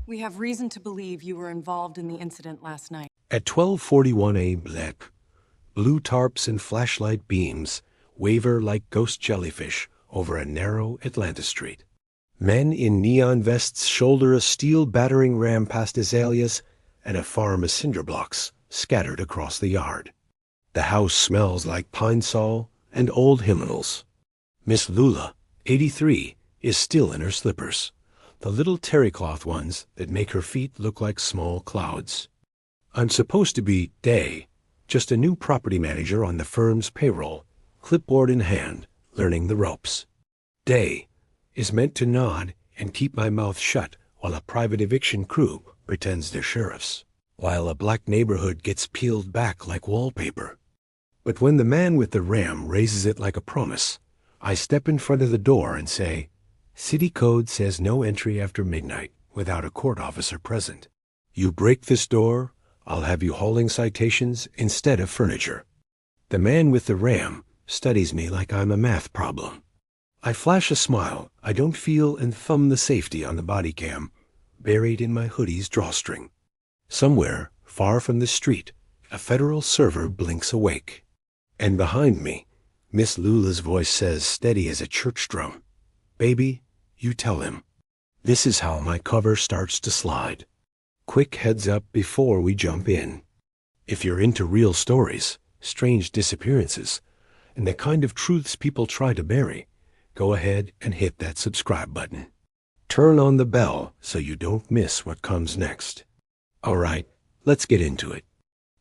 We have reason to believe you were involved in the incident last night. At 12:41 a.m. blue tarps and flashlight beams waver like ghost jellyfish over a narrow Atlanta street. Men in neon vests shoulder a steel battering ram past azaleas and a farm of cinder blocks scattered across the yard. The house smells like pine sol and old hymnals. Miss Lula, 83, is still in her slippers, the little terrycloth ones that make her feet look like small clouds. I'm supposed to be Day, just a new property manager on the firm's payroll, clipboard in hand, learning the ropes. Day is meant to nod and keep my mouth shut while a private eviction crew pretends they're sheriffs, while a black neighborhood gets peeled back like wallpaper. But when the man with the ram raises it like a promise, I step in front of the door and say, "City code says no entry after midnight without a court officer present. You break this door, I'll have you hauling citations instead of furniture." The man with the ram studies me like I'm a math problem. I flash a smile I don't feel and thumb the safety on the body cam, buried in my hoodie's drawstring. Somewhere, far from the street, a federal server blinks awake. And behind me, Miss Lula's voice says, steady as a church drum, "Baby, you tell him." This is how my cover starts to slide. Quick heads up before we jump in. If you're into real stories, strange disappearances, and the kind of truths people try to bury, go ahead and hit that subscribe button. Turn on the bell so you don't miss what comes next. All right, let's get into it.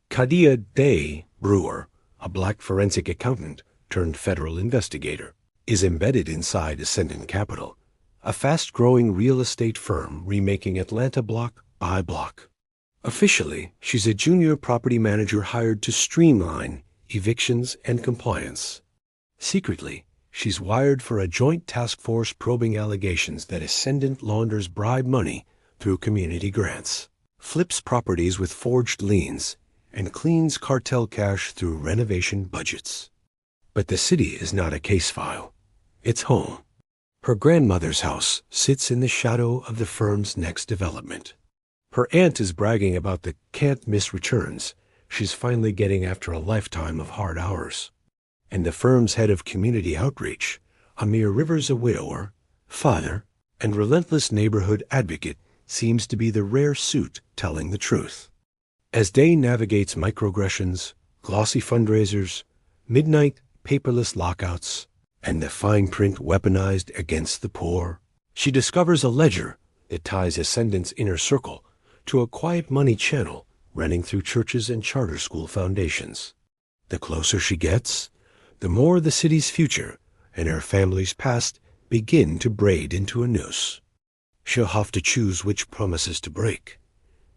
Kadiyah Day Brewer, a black forensic accountant turned federal investigator, is embedded inside Ascendant Capital, a fast-growing real estate firm remaking Atlanta block by block. Officially, she's a junior property manager hired to streamline evictions and compliance. Secretly, she's wired for a joint task force probing allegations that Ascendant launders bribe money through community grants, flips properties with forged liens, and cleans cartel cash through renovation budgets. But the city is not a case file. It's home. Her grandmother's house sits in the shadow of the firm's next development. Her aunt is bragging about the can't-miss returns she's finally getting after a lifetime of hard hours. And the firm's head of community outreach, Amir Rivers, a widower, father, and relentless neighborhood advocate, seems to be the rare suit telling the truth. As Day navigates microaggressions, glossy fundraisers, midnight paperless lockouts, and the fine print weaponized against the poor, she discovers a ledger that ties Ascendant's inner circle to a quiet money channel running through churches and charter school foundations. The closer she gets, the more the city's future and her family's past begin to braid into a noose. She'll have to choose which promises to break: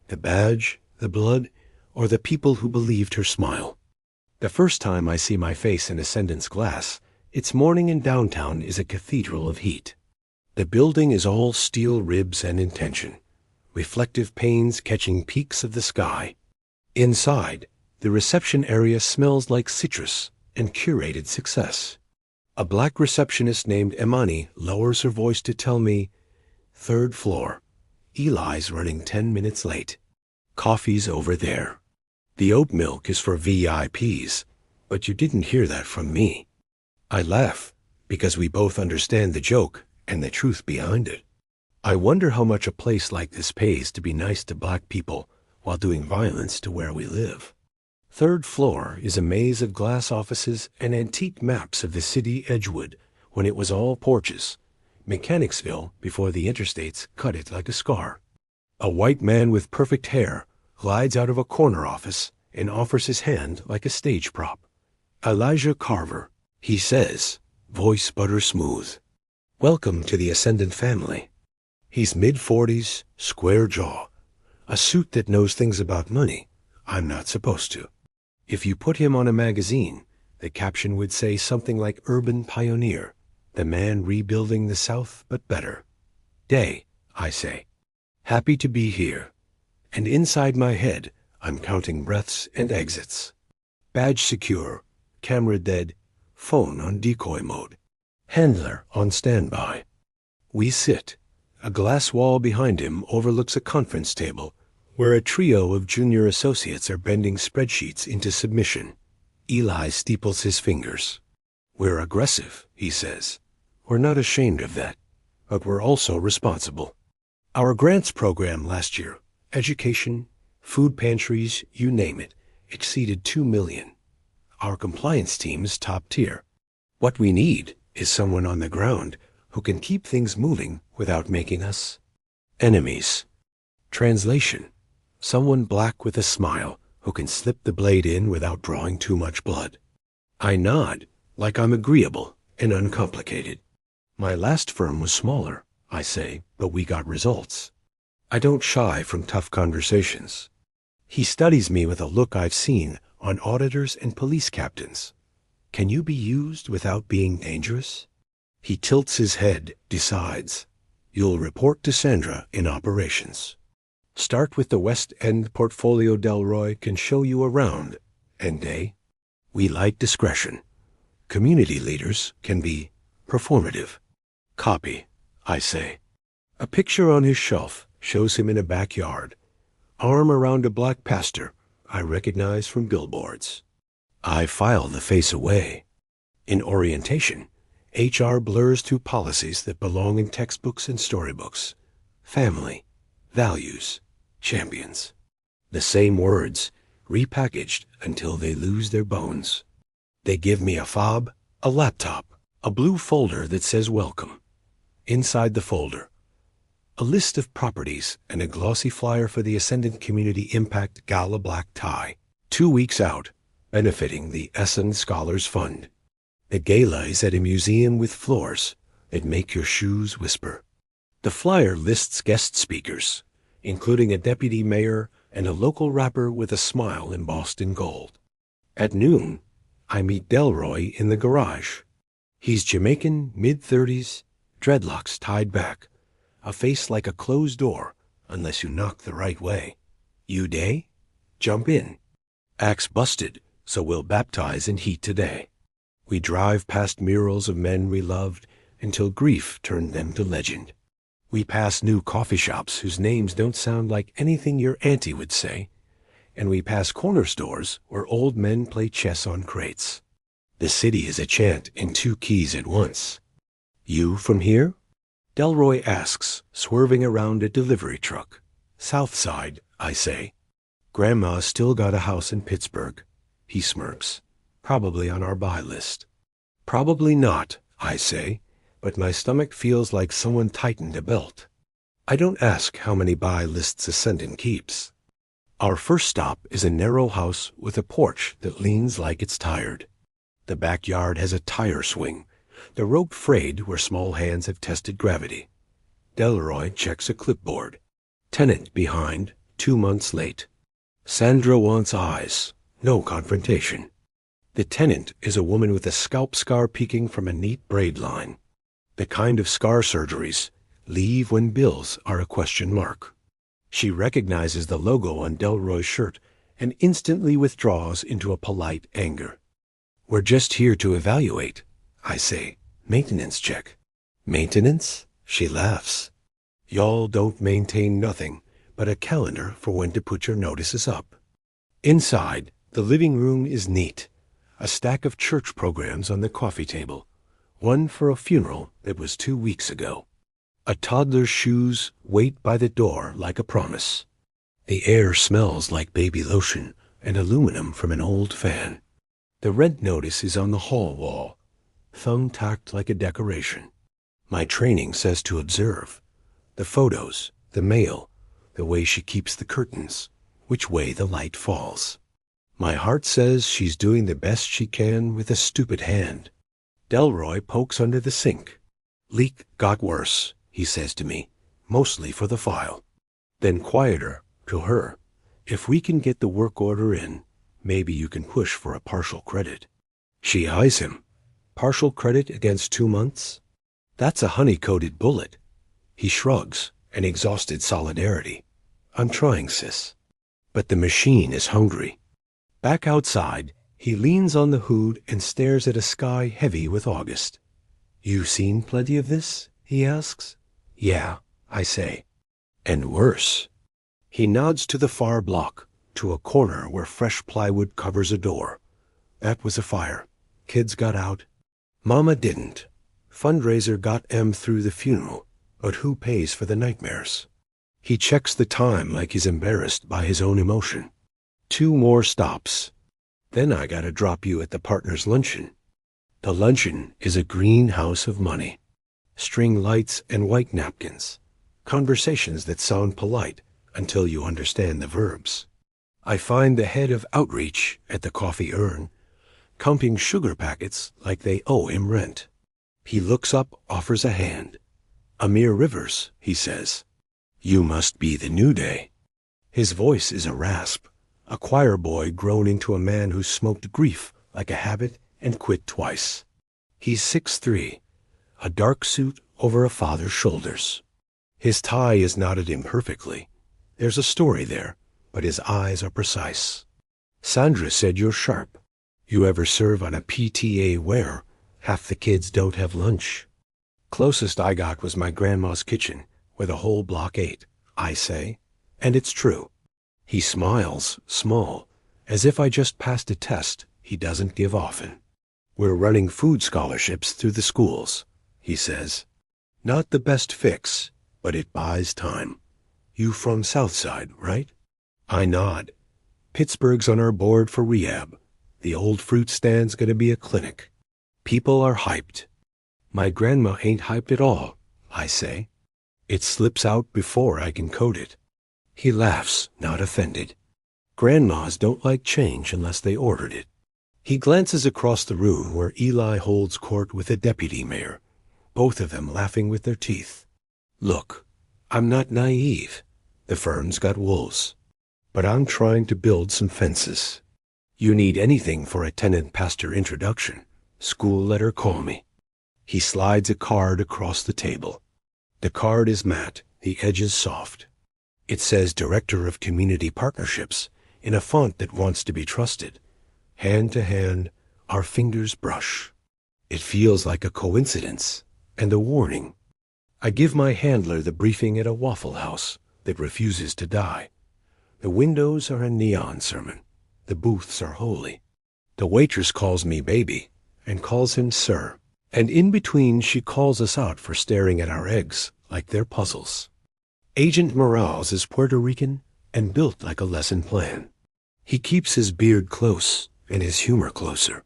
the badge, the blood, or the people who believed her smile. The first time I see my face in Ascendant's glass, its morning in downtown is a cathedral of heat. The building is all steel ribs and intention, reflective panes catching peaks of the sky. Inside, the reception area smells like citrus and curated success. A black receptionist named Imani lowers her voice to tell me, "Third floor. Eli's running 10 minutes late. Coffee's over there. The oat milk is for VIPs, but you didn't hear that from me." I laugh, because we both understand the joke and the truth behind it. I wonder how much a place like this pays to be nice to black people while doing violence to where we live. Third floor is a maze of glass offices and antique maps of the city Edgewood when it was all porches, Mechanicsville before the interstates cut it like a scar. A white man with perfect hair glides out of a corner office and offers his hand like a stage prop. "Elijah Carver," he says, voice butter smooth. "Welcome to the Ascendant family." He's mid-40s, square jaw, a suit that knows things about money I'm not supposed to. If you put him on a magazine, the caption would say something like "Urban Pioneer, the man rebuilding the South but better." "Day," I say. "Happy to be here." And inside my head, I'm counting breaths and exits. Badge secure, camera dead, phone on decoy mode, handler on standby. We sit, A glass wall behind him overlooks a conference table where a trio of junior associates are bending spreadsheets into submission. Eli steeples his fingers. "We're aggressive," he says. "We're not ashamed of that, but we're also responsible." Our grants program last year, education, food pantries, you name it, exceeded $2 million. Our compliance team is top tier. What we need is someone on the ground who can keep things moving without making us enemies. Translation: someone black with a smile who can slip the blade in without drawing too much blood. I nod, like I'm agreeable and uncomplicated. My last firm was smaller, I say, but we got results. I don't shy from tough conversations. He studies me with a look I've seen on auditors and police captains. Can you be used without being dangerous? He tilts his head, decides. You'll report to Sandra in operations. Start with the West End portfolio. Delroy can show you around, and we like discretion. Community leaders can be performative. Copy, I say. A picture on his shelf shows him in a backyard, arm around a black pastor I recognize from billboards. I file the face away. In orientation, HR blurs through policies that belong in textbooks and storybooks. Family, values, champions. The same words, repackaged until they lose their bones. They give me a fob, a laptop, a blue folder that says welcome. Inside the folder, a list of properties and a glossy flyer for the Ascendant Community Impact Gala black tie, 2 weeks out, benefiting the Essen Scholars Fund. The gala is at a museum with floors that make your shoes whisper. The flyer lists guest speakers, including a deputy mayor and a local rapper with a smile embossed in gold. At noon, I meet Delroy in the garage. He's Jamaican, mid-30s, dreadlocks tied back, a face like a closed door unless you knock the right way. You day? Jump in. Axe busted, so we'll baptize in heat today. We drive past murals of men we loved until grief turned them to legend. We pass new coffee shops whose names don't sound like anything your auntie would say, and we pass corner stores where old men play chess on crates. The city is a chant in 2 keys at once. You from here? Delroy asks, swerving around a delivery truck. Southside, I say. Grandma's still got a house in Pittsburgh. He smirks. Probably on our buy list. Probably not, I say, but my stomach feels like someone tightened a belt. I don't ask how many buy lists Ascendant keeps. Our first stop is a narrow house with a porch that leans like it's tired. The backyard has a tire swing, the rope frayed where small hands have tested gravity. Delroy checks a clipboard. Tenant behind, 2 months late. Sandra wants eyes, no confrontation. The tenant is a woman with a scalp scar peeking from a neat braid line. The kind of scar surgeries leave when bills are a question mark. She recognizes the logo on Delroy's shirt and instantly withdraws into a polite anger. We're just here to evaluate, I say. Maintenance check. Maintenance? She laughs. Y'all don't maintain nothing but a calendar for when to put your notices up. Inside, the living room is neat. A stack of church programs on the coffee table. One for a funeral that was 2 weeks ago. A toddler's shoes wait by the door like a promise. The air smells like baby lotion and aluminum from an old fan. The rent notice is on the hall wall, thumb-tacked like a decoration. My training says to observe. The photos, the mail, the way she keeps the curtains, which way the light falls. My heart says she's doing the best she can with a stupid hand. Delroy pokes under the sink. Leak got worse, he says to me, mostly for the file. Then quieter, to her. If we can get the work order in, maybe you can push for a partial credit. She eyes him. Partial credit against 2 months? That's a honey-coated bullet. He shrugs, an exhausted solidarity. I'm trying, sis. But the machine is hungry. Back outside, he leans on the hood and stares at a sky heavy with August. You seen plenty of this? He asks. Yeah, I say. And worse. He nods to the far block, to a corner where fresh plywood covers a door. That was a fire. Kids got out. Mama didn't. Fundraiser got M through the funeral, but who pays for the nightmares? He checks the time like he's embarrassed by his own emotion. 2 more stops. Then I gotta drop you at the partners' luncheon. The luncheon is a greenhouse of money. String lights and white napkins. Conversations that sound polite until you understand the verbs. I find the head of outreach at the coffee urn, counting sugar packets like they owe him rent. He looks up, offers a hand. Amir Rivers, he says. You must be the New Day. His voice is a rasp, a choir boy grown into a man who smoked grief like a habit and quit twice. He's 6'3", a dark suit over a father's shoulders. His tie is knotted imperfectly. There's a story there, but his eyes are precise. Sandra said you're sharp. You ever serve on a PTA where half the kids don't have lunch? Closest I got was my grandma's kitchen, where the whole block ate, I say. And it's true. He smiles, small, as if I just passed a test he doesn't give often. We're running food scholarships through the schools, he says. Not the best fix, but it buys time. You from Southside, right? I nod. Pittsburgh's on our board for rehab. The old fruit stand's gonna be a clinic. People are hyped. My grandma ain't hyped at all, I say. It slips out before I can code it. He laughs, not offended. Grandmas don't like change unless they ordered it. He glances across the room where Eli holds court with a deputy mayor, both of them laughing with their teeth. Look, I'm not naive. The firm's got wolves. But I'm trying to build some fences. You need anything for a tenant-pastor introduction. School letter, call me. He slides a card across the table. The card is matte, the edges soft. It says Director of Community Partnerships in a font that wants to be trusted. Hand to hand, our fingers brush. It feels like a coincidence and a warning. I give my handler the briefing at a Waffle House that refuses to die. The windows are a neon sermon. The booths are holy. The waitress calls me baby and calls him sir. And in between she calls us out for staring at our eggs like they're puzzles. Agent Morales is Puerto Rican and built like a lesson plan. He keeps his beard close and his humor closer.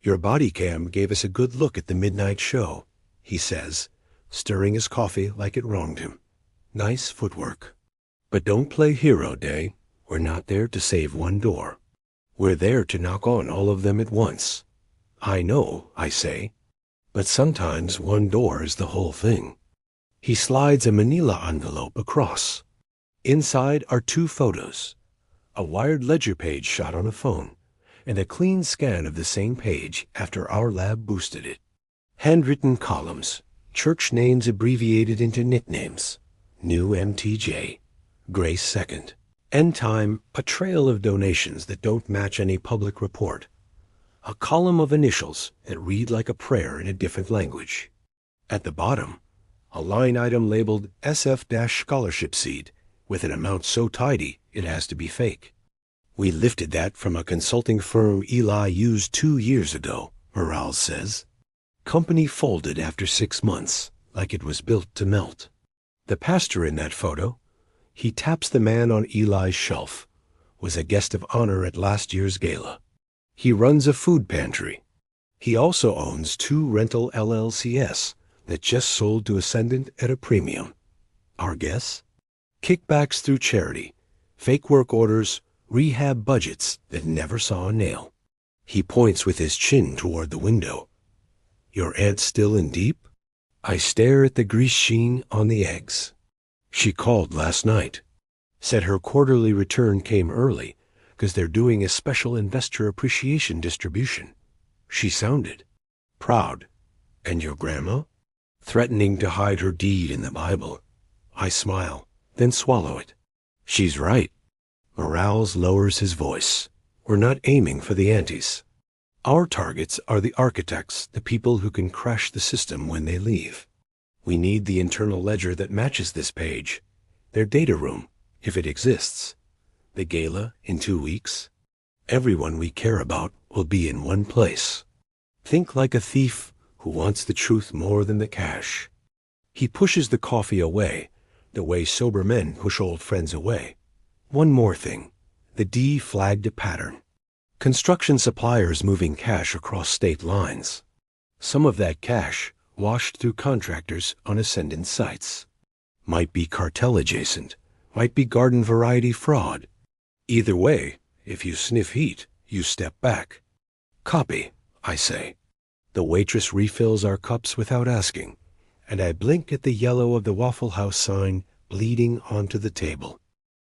Your body cam gave us a good look at the midnight show, he says, stirring his coffee like it wronged him. Nice footwork. But don't play hero, Day. We're not there to save one door. We're there to knock on all of them at once. I know, I say. But sometimes one door is the whole thing. He slides a manila envelope across. Inside are 2 photos, a wired ledger page shot on a phone, and a clean scan of the same page after our lab boosted it. Handwritten columns, church names abbreviated into nicknames. New MTJ, Grace 2nd. End time, a trail of donations that don't match any public report. A column of initials that read like a prayer in a different language. At the bottom, a line item labeled SF-scholarship seed with an amount so tidy it has to be fake. We lifted that from a consulting firm Eli used 2 years ago, Morales says. Company folded after 6 months, like it was built to melt. The pastor in that photo, he taps the man on Eli's shelf, was a guest of honor at last year's gala. He runs a food pantry. He also owns 2 rental LLCs that just sold to Ascendant at a premium. Our guess? Kickbacks through charity, fake work orders, rehab budgets that never saw a nail. He points with his chin toward the window. Your aunt still in deep? I stare at the grease sheen on the eggs. She called last night. Said her quarterly return came early because they're doing a special investor appreciation distribution. She sounded proud. And your grandma? Threatening to hide her deed in the Bible. I smile, then swallow it. She's right. Morales lowers his voice. We're not aiming for the antis. Our targets are the architects, the people who can crash the system when they leave. We need the internal ledger that matches this page. Their data room, if it exists. The gala in 2 weeks. Everyone we care about will be in one place. Think like a thief who wants the truth more than the cash. He pushes the coffee away, the way sober men push old friends away. One more thing. The D flagged a pattern. Construction suppliers moving cash across state lines. Some of that cash washed through contractors on Ascendant sites. Might be cartel adjacent, might be garden variety fraud. Either way, if you sniff heat, you step back. Copy, I say. The waitress refills our cups without asking, and I blink at the yellow of the Waffle House sign bleeding onto the table.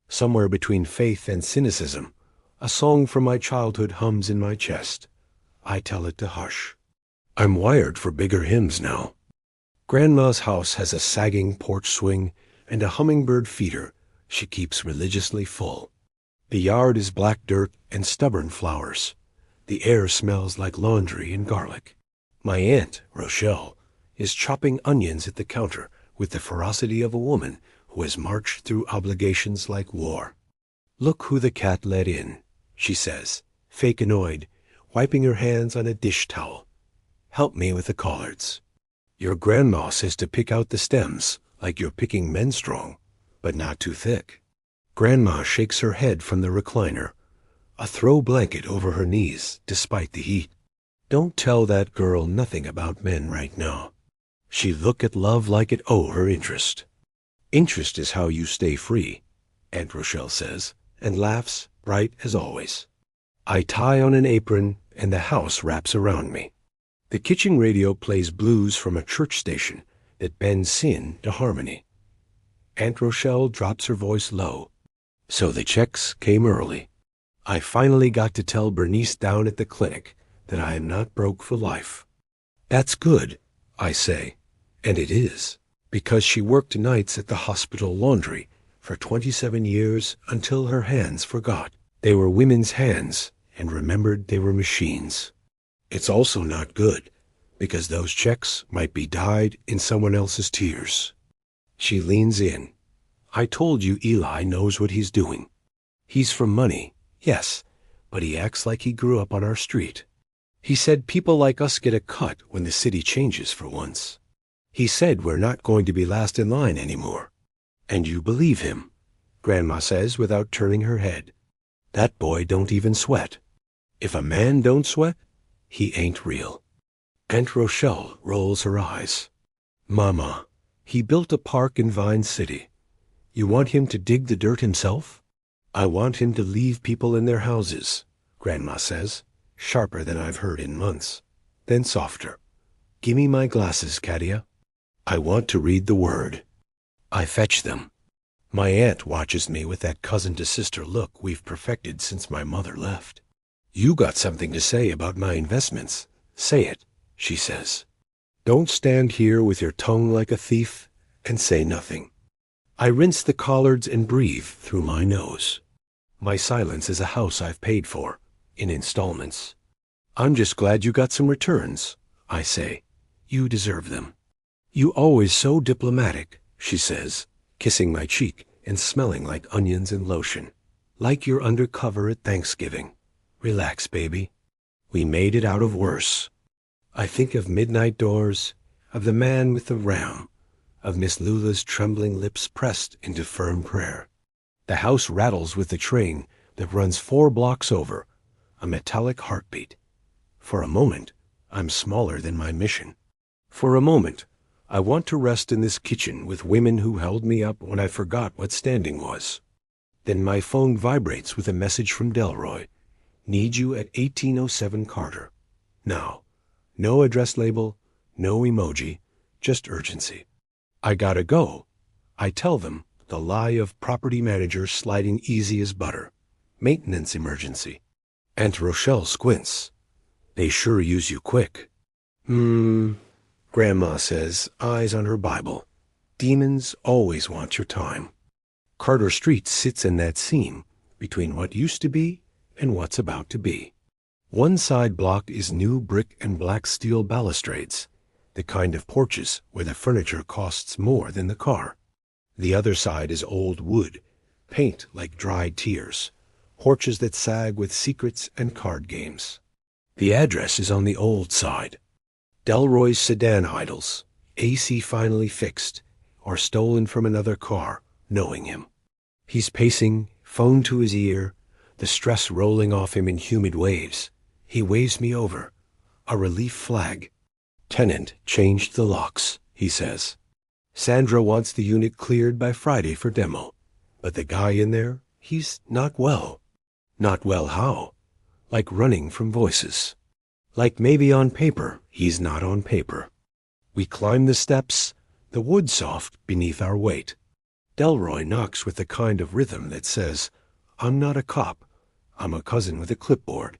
Somewhere between faith and cynicism, a song from my childhood hums in my chest. I tell it to hush. I'm wired for bigger hymns now. Grandma's house has a sagging porch swing and a hummingbird feeder she keeps religiously full. The yard is black dirt and stubborn flowers. The air smells like laundry and garlic. My aunt, Rochelle, is chopping onions at the counter with the ferocity of a woman who has marched through obligations like war. Look who the cat let in, she says, fake annoyed, wiping her hands on a dish towel. Help me with the collards. Your grandma says to pick out the stems like you're picking men strong, but not too thick. Grandma shakes her head from the recliner, a throw blanket over her knees despite the heat. Don't tell that girl nothing about men right now. She look at love like it owe her interest. Interest is how you stay free, Aunt Rochelle says, and laughs, bright as always. I tie on an apron and the house wraps around me. The kitchen radio plays blues from a church station that bends sin to harmony. Aunt Rochelle drops her voice low. So the checks came early. I finally got to tell Bernice down at the clinic that I am not broke for life. That's good, I say, and it is, because she worked nights at the hospital laundry for 27 years until her hands forgot. They were women's hands and remembered they were machines. It's also not good, because those checks might be dyed in someone else's tears. She leans in. I told you Eli knows what he's doing. He's for money, yes, but he acts like he grew up on our street. He said people like us get a cut when the city changes for once. He said we're not going to be last in line anymore. And you believe him, Grandma says without turning her head. That boy don't even sweat. If a man don't sweat, he ain't real. Aunt Rochelle rolls her eyes. Mama, he built a park in Vine City. You want him to dig the dirt himself? I want him to leave people in their houses, Grandma says, sharper than I've heard in months. Then softer. Gimme my glasses, Kadiyah. I want to read the word. I fetch them. My aunt watches me with that cousin-to-sister look we've perfected since my mother left. You got something to say about my investments. Say it, she says. Don't stand here with your tongue like a thief and say nothing. I rinse the collards and breathe through my nose. My silence is a house I've paid for, in installments. I'm just glad you got some returns, I say. You deserve them. You always so diplomatic, she says, kissing my cheek and smelling like onions and lotion. Like you're undercover at Thanksgiving. Relax, baby. We made it out of worse. I think of midnight doors, of the man with the ram, of Miss Lula's trembling lips pressed into firm prayer. The house rattles with the train that runs 4 blocks over, a metallic heartbeat. For a moment, I'm smaller than my mission. For a moment, I want to rest in this kitchen with women who held me up when I forgot what standing was. Then my phone vibrates with a message from Delroy. Need you at 1807 Carter. Now, no address label, no emoji, just urgency. I gotta go. I tell them the lie of property manager sliding easy as butter. Maintenance emergency. Aunt Rochelle squints. They sure use you quick. Grandma says, eyes on her Bible. Demons always want your time. Carter Street sits in that seam between what used to be and what's about to be. One side block is new brick and black steel balustrades. the kind of porches where the furniture costs more than the car. The other side is old wood, paint like dried tears, porches that sag with secrets and card games. The address is on the old side. Delroy's sedan idles, AC finally fixed, or stolen from another car, knowing him. He's pacing, phone to his ear, the stress rolling off him in humid waves. He waves me over. A relief flag. Tenant changed the locks, he says. Sandra wants the unit cleared by Friday for demo. But the guy in there, he's not well. Not well how? Like running from voices. Like maybe on paper, he's not on paper. We climb the steps, the wood soft beneath our weight. Delroy knocks with the kind of rhythm that says, I'm not a cop. I'm a cousin with a clipboard.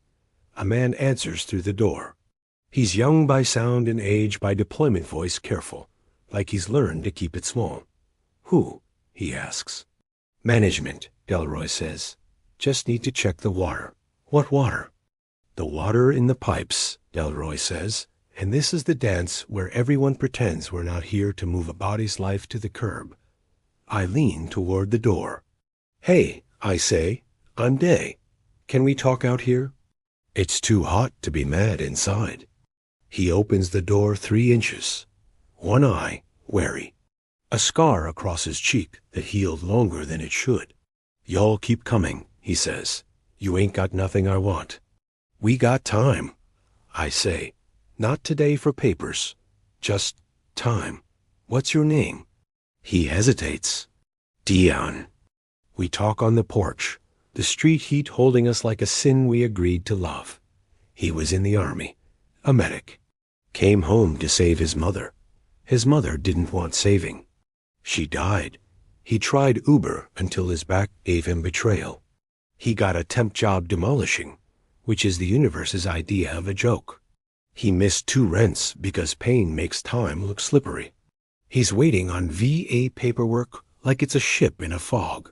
A man answers through the door. He's young by sound and age by deployment voice careful, like he's learned to keep it small. Who? He asks. Management, Delroy says. Just need to check the water. What water? The water in the pipes, Delroy says, and this is the dance where everyone pretends we're not here to move a body's life to the curb. I lean toward the door. Hey, I say, I'm Day. Can we talk out here? It's too hot to be mad inside. He opens the door 3 inches. One eye, wary. A scar across his cheek that healed longer than it should. Y'all keep coming, he says. You ain't got nothing I want. We got time, I say. Not today for papers. Just time. What's your name? He hesitates. Dion. We talk on the porch, the street heat holding us like a sin we agreed to love. He was in the army, a medic. Came home to save his mother. His mother didn't want saving. She died. He tried Uber until his back gave him betrayal. He got a temp job demolishing, which is the universe's idea of a joke. He missed 2 rents because pain makes time look slippery. He's waiting on VA paperwork like it's a ship in a fog.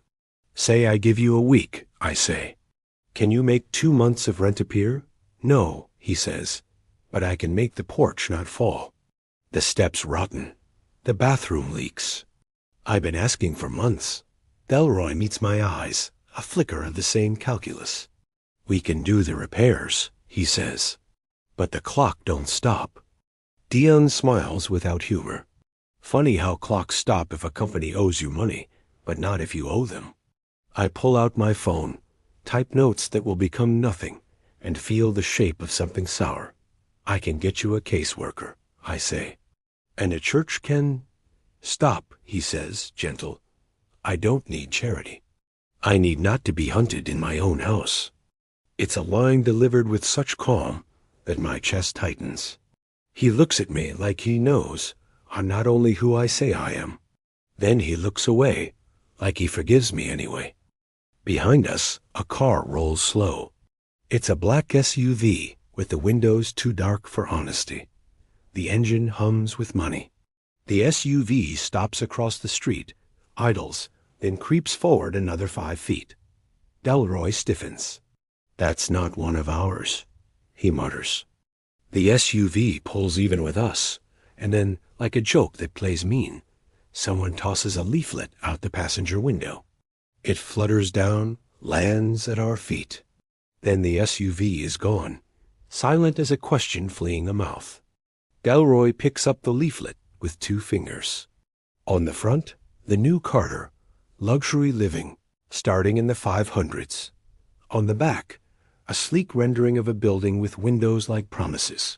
Say I give you a week, I say. Can you make 2 months of rent appear? No, he says, but I can make the porch not fall. The steps rotten. The bathroom leaks. I've been asking for months. Delroy meets my eyes, a flicker of the same calculus. We can do the repairs, he says. But the clock don't stop. Dion smiles without humor. Funny how clocks stop if a company owes you money, but not if you owe them. I pull out my phone, type notes that will become nothing, and feel the shape of something sour. I can get you a caseworker, I say. And a church can... Stop, he says, gentle. I don't need charity. I need not to be hunted in my own house. It's a line delivered with such calm that my chest tightens. He looks at me like he knows I'm not only who I say I am. Then he looks away, like he forgives me anyway. Behind us, a car rolls slow. It's a black SUV with the windows too dark for honesty. The engine hums with money. The SUV stops across the street, idles, then creeps forward another 5 feet. Delroy stiffens. That's not one of ours, he mutters. The SUV pulls even with us, and then, like a joke that plays mean, someone tosses a leaflet out the passenger window. It flutters down, lands at our feet. Then the SUV is gone, silent as a question fleeing a mouth. Delroy picks up the leaflet with 2 fingers. On the front, the new Carter, luxury living, starting in the 500s. On the back, a sleek rendering of a building with windows like promises.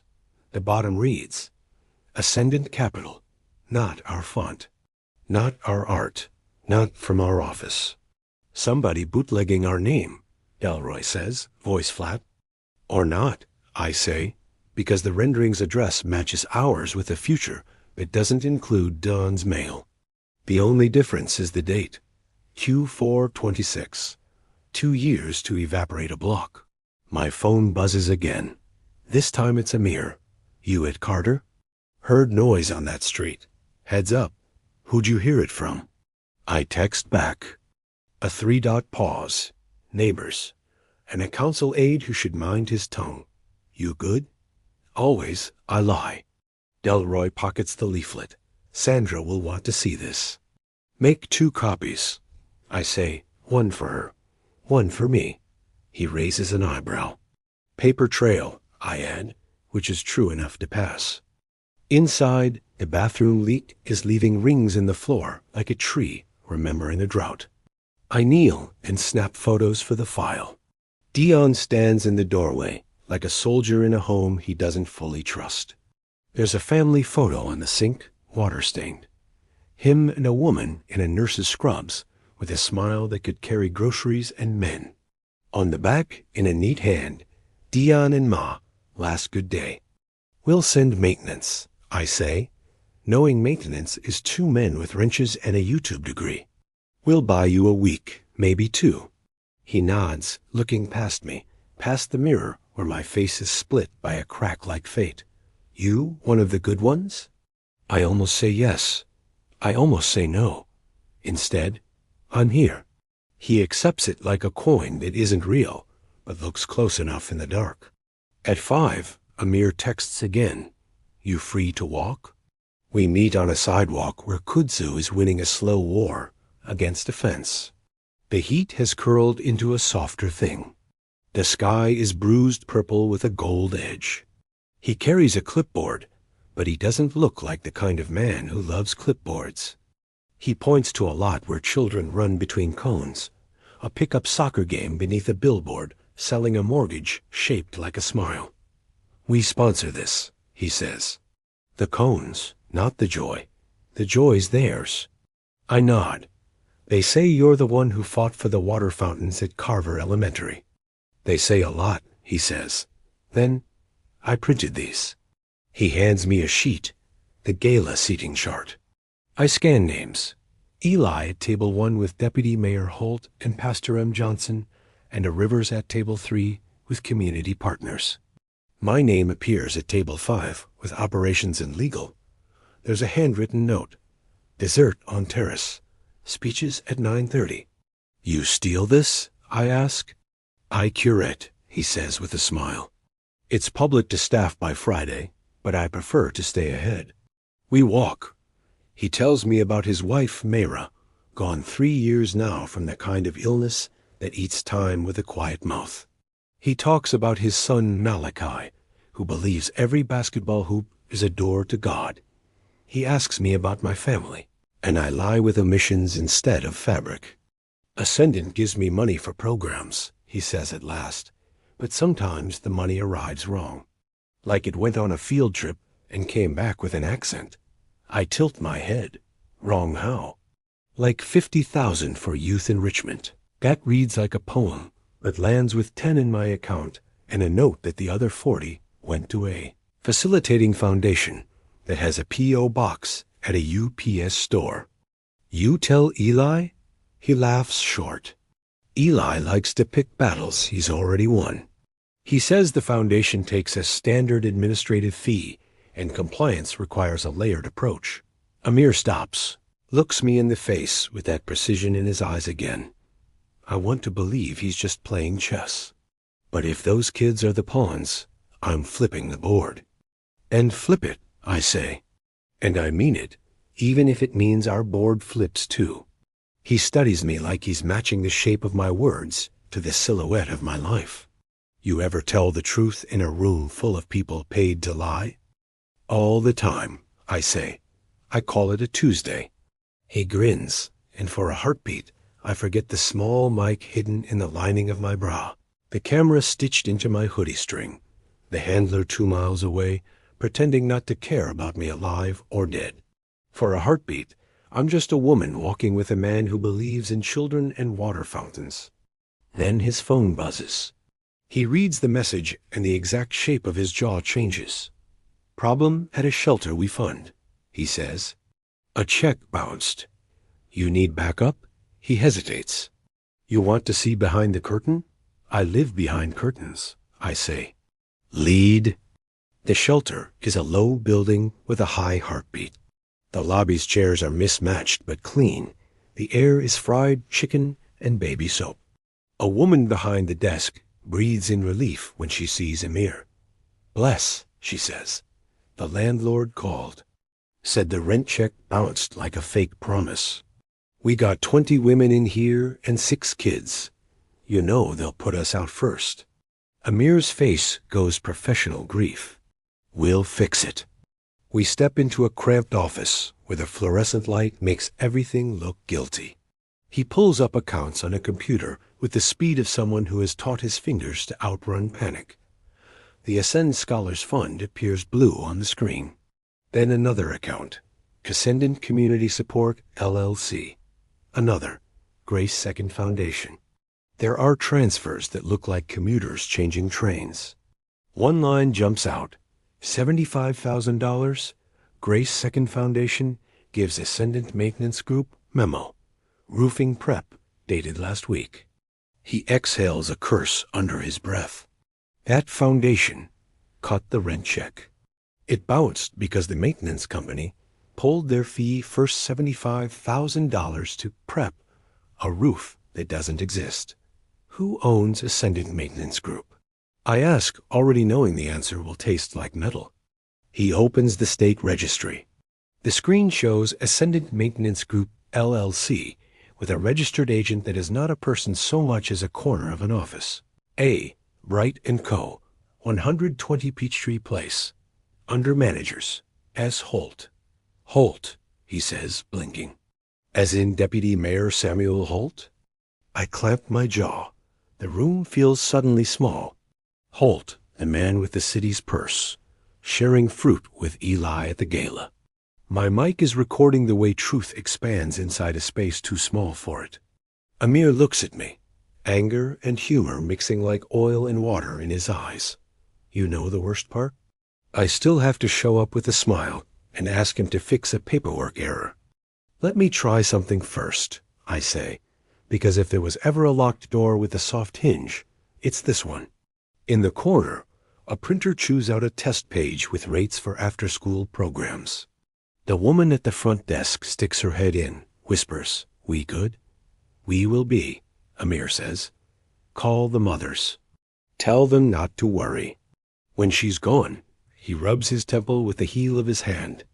The bottom reads, Ascendant Capital, not our font, not our art, not from our office. Somebody bootlegging our name, Delroy says, voice flat. Or not, I say, because the rendering's address matches ours with a future that doesn't include Don's mail. The only difference is the date, Q426, 2 years to evaporate a block. My phone buzzes again. This time it's Amir. You at Carter? Heard noise on that street. Heads up. Who'd you hear it from? I text back. A 3-dot pause. Neighbors. And a council aide who should mind his tongue. You good? Always, I lie. Delroy pockets the leaflet. Sandra will want to see this. Make 2 copies. I say, 1 for her, 1 for me. He raises an eyebrow. Paper trail, I add, which is true enough to pass. Inside, the bathroom leak is leaving rings in the floor like a tree remembering a drought. I kneel and snap photos for the file. Dion stands in the doorway like a soldier in a home he doesn't fully trust. There's a family photo on the sink, water-stained. Him and a woman in a nurse's scrubs with a smile that could carry groceries and men. On the back, in a neat hand, Dion and Ma, last good day. We'll send maintenance, I say, knowing maintenance is 2 men with wrenches and a YouTube degree. We'll buy you a week, maybe 2. He nods, looking past me, past the mirror where my face is split by a crack like fate. You, one of the good ones? I almost say yes. I almost say no. Instead, I'm here. He accepts it like a coin that isn't real, but looks close enough in the dark. At 5, Amir texts again. You free to walk? We meet on a sidewalk where kudzu is winning a slow war against a fence. The heat has curled into a softer thing. The sky is bruised purple with a gold edge. He carries a clipboard, but he doesn't look like the kind of man who loves clipboards. He points to a lot where children run between cones, a pickup soccer game beneath a billboard selling a mortgage shaped like a smile. We sponsor this, he says. The cones, not the joy. The joy's theirs. I nod. They say you're the one who fought for the water fountains at Carver Elementary. They say a lot, he says. Then, I printed these. He hands me a sheet, the gala seating chart. I scan names. Eli at table 1 with Deputy Mayor Holt and Pastor M. Johnson, and a Rivers at table 3 with community partners. My name appears at table 5 with operations and legal. There's a handwritten note. Dessert on terrace. Speeches at 9:30. You steal this? I ask. I curate, he says with a smile. It's public to staff by Friday, but I prefer to stay ahead. We walk. He tells me about his wife, Mayra, gone 3 years now from the kind of illness that eats time with a quiet mouth. He talks about his son, Malachi, who believes every basketball hoop is a door to God. He asks me about my family, and I lie with omissions instead of fabric. Ascendant gives me money for programs, he says at last, but sometimes the money arrives wrong. Like it went on a field trip and came back with an accent. I tilt my head. Wrong how? Like 50,000 for youth enrichment. That reads like a poem, but lands with 10 in my account and a note that the other 40 went to a facilitating foundation that has a P.O. box at a UPS store. You tell Eli? He laughs short. Eli likes to pick battles he's already won. He says the foundation takes a standard administrative fee and compliance requires a layered approach. Amir stops, looks me in the face with that precision in his eyes again. I want to believe he's just playing chess. But if those kids are the pawns, I'm flipping the board. And flip it, I say. And I mean it, even if it means our board flips too. He studies me like he's matching the shape of my words to the silhouette of my life. You ever tell the truth in a room full of people paid to lie? All the time, I say. I call it a Tuesday. He grins, and for a heartbeat, I forget the small mic hidden in the lining of my bra, the camera stitched into my hoodie string, the handler 2 miles away, pretending not to care about me alive or dead. For a heartbeat, I'm just a woman walking with a man who believes in children and water fountains. Then his phone buzzes. He reads the message and the exact shape of his jaw changes. Problem at a shelter we fund, he says. A check bounced. You need backup? He hesitates. You want to see behind the curtain? I live behind curtains, I say. Lead. The shelter is a low building with a high heartbeat. The lobby's chairs are mismatched but clean. The air is fried chicken and baby soap. A woman behind the desk breathes in relief when she sees Amir. Bless, she says. The landlord called. Said the rent check bounced like a fake promise. We got 20 women in here and 6 kids. You know they'll put us out first. Amir's face goes professional grief. We'll fix it. We step into a cramped office where the fluorescent light makes everything look guilty. He pulls up accounts on a computer with the speed of someone who has taught his fingers to outrun panic. The Ascend Scholars Fund appears blue on the screen. Then another account, Ascendant Community Support, LLC. Another, Grace Second Foundation. There are transfers that look like commuters changing trains. One line jumps out. $75,000, Grace Second Foundation gives Ascendant Maintenance Group memo. Roofing prep, dated last week. He exhales a curse under his breath. That foundation cut the rent check. It bounced because the maintenance company pulled their fee for $75,000 to prep a roof that doesn't exist. Who owns Ascendant Maintenance Group? I ask, already knowing the answer will taste like metal. He opens the state registry. The screen shows Ascendant Maintenance Group, LLC, with a registered agent that is not a person so much as a corner of an office. A. Bright & Co., 120 Peachtree Place. Under managers, S. Holt. Holt, he says, blinking. As in Deputy Mayor Samuel Holt? I clamp my jaw. The room feels suddenly small. Holt, the man with the city's purse, sharing fruit with Eli at the gala. My mic is recording the way truth expands inside a space too small for it. Amir looks at me, anger and humor mixing like oil and water in his eyes. You know the worst part? I still have to show up with a smile and ask him to fix a paperwork error. Let me try something first, I say, because if there was ever a locked door with a soft hinge, it's this one. In the corner, a printer chews out a test page with rates for after-school programs. The woman at the front desk sticks her head in, whispers, "We good?" "We will be," Amir says. "Call the mothers. Tell them not to worry." When she's gone, he rubs his temple with the heel of his hand.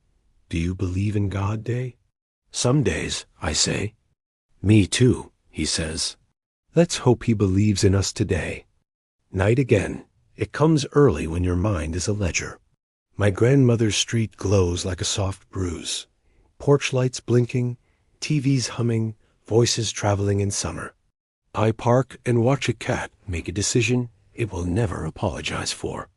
"Do you believe in God, Day?" "Some days," I say. "Me too," he says. "Let's hope he believes in us today." Night again. It comes early when your mind is a ledger. My grandmother's street glows like a soft bruise. Porch lights blinking, TVs humming, voices traveling in summer. I park and watch a cat make a decision it will never apologize for.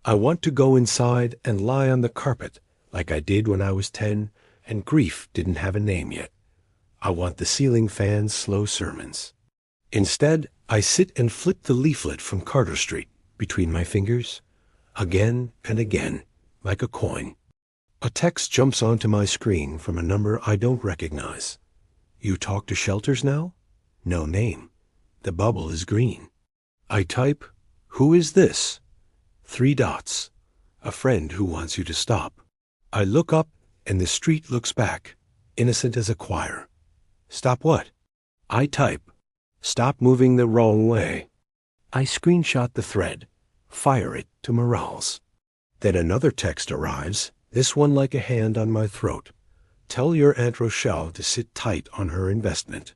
I want to go inside and lie on the carpet like I did when I was 10 and grief didn't have a name yet. I want the ceiling fan's slow sermons. Instead, I sit and flip the leaflet from Carter Street between my fingers, again and again, like a coin. A text jumps onto my screen from a number I don't recognize. "You talk to Shelters now?" No name. The bubble is green. I type, "Who is this?" 3 dots. A friend who wants you to stop. I look up and the street looks back, innocent as a choir. "Stop what?" I type, "Stop moving the wrong way." I screenshot the thread, fire it to Morales. Then another text arrives, this one like a hand on my throat. "Tell your Aunt Rochelle to sit tight on her investment."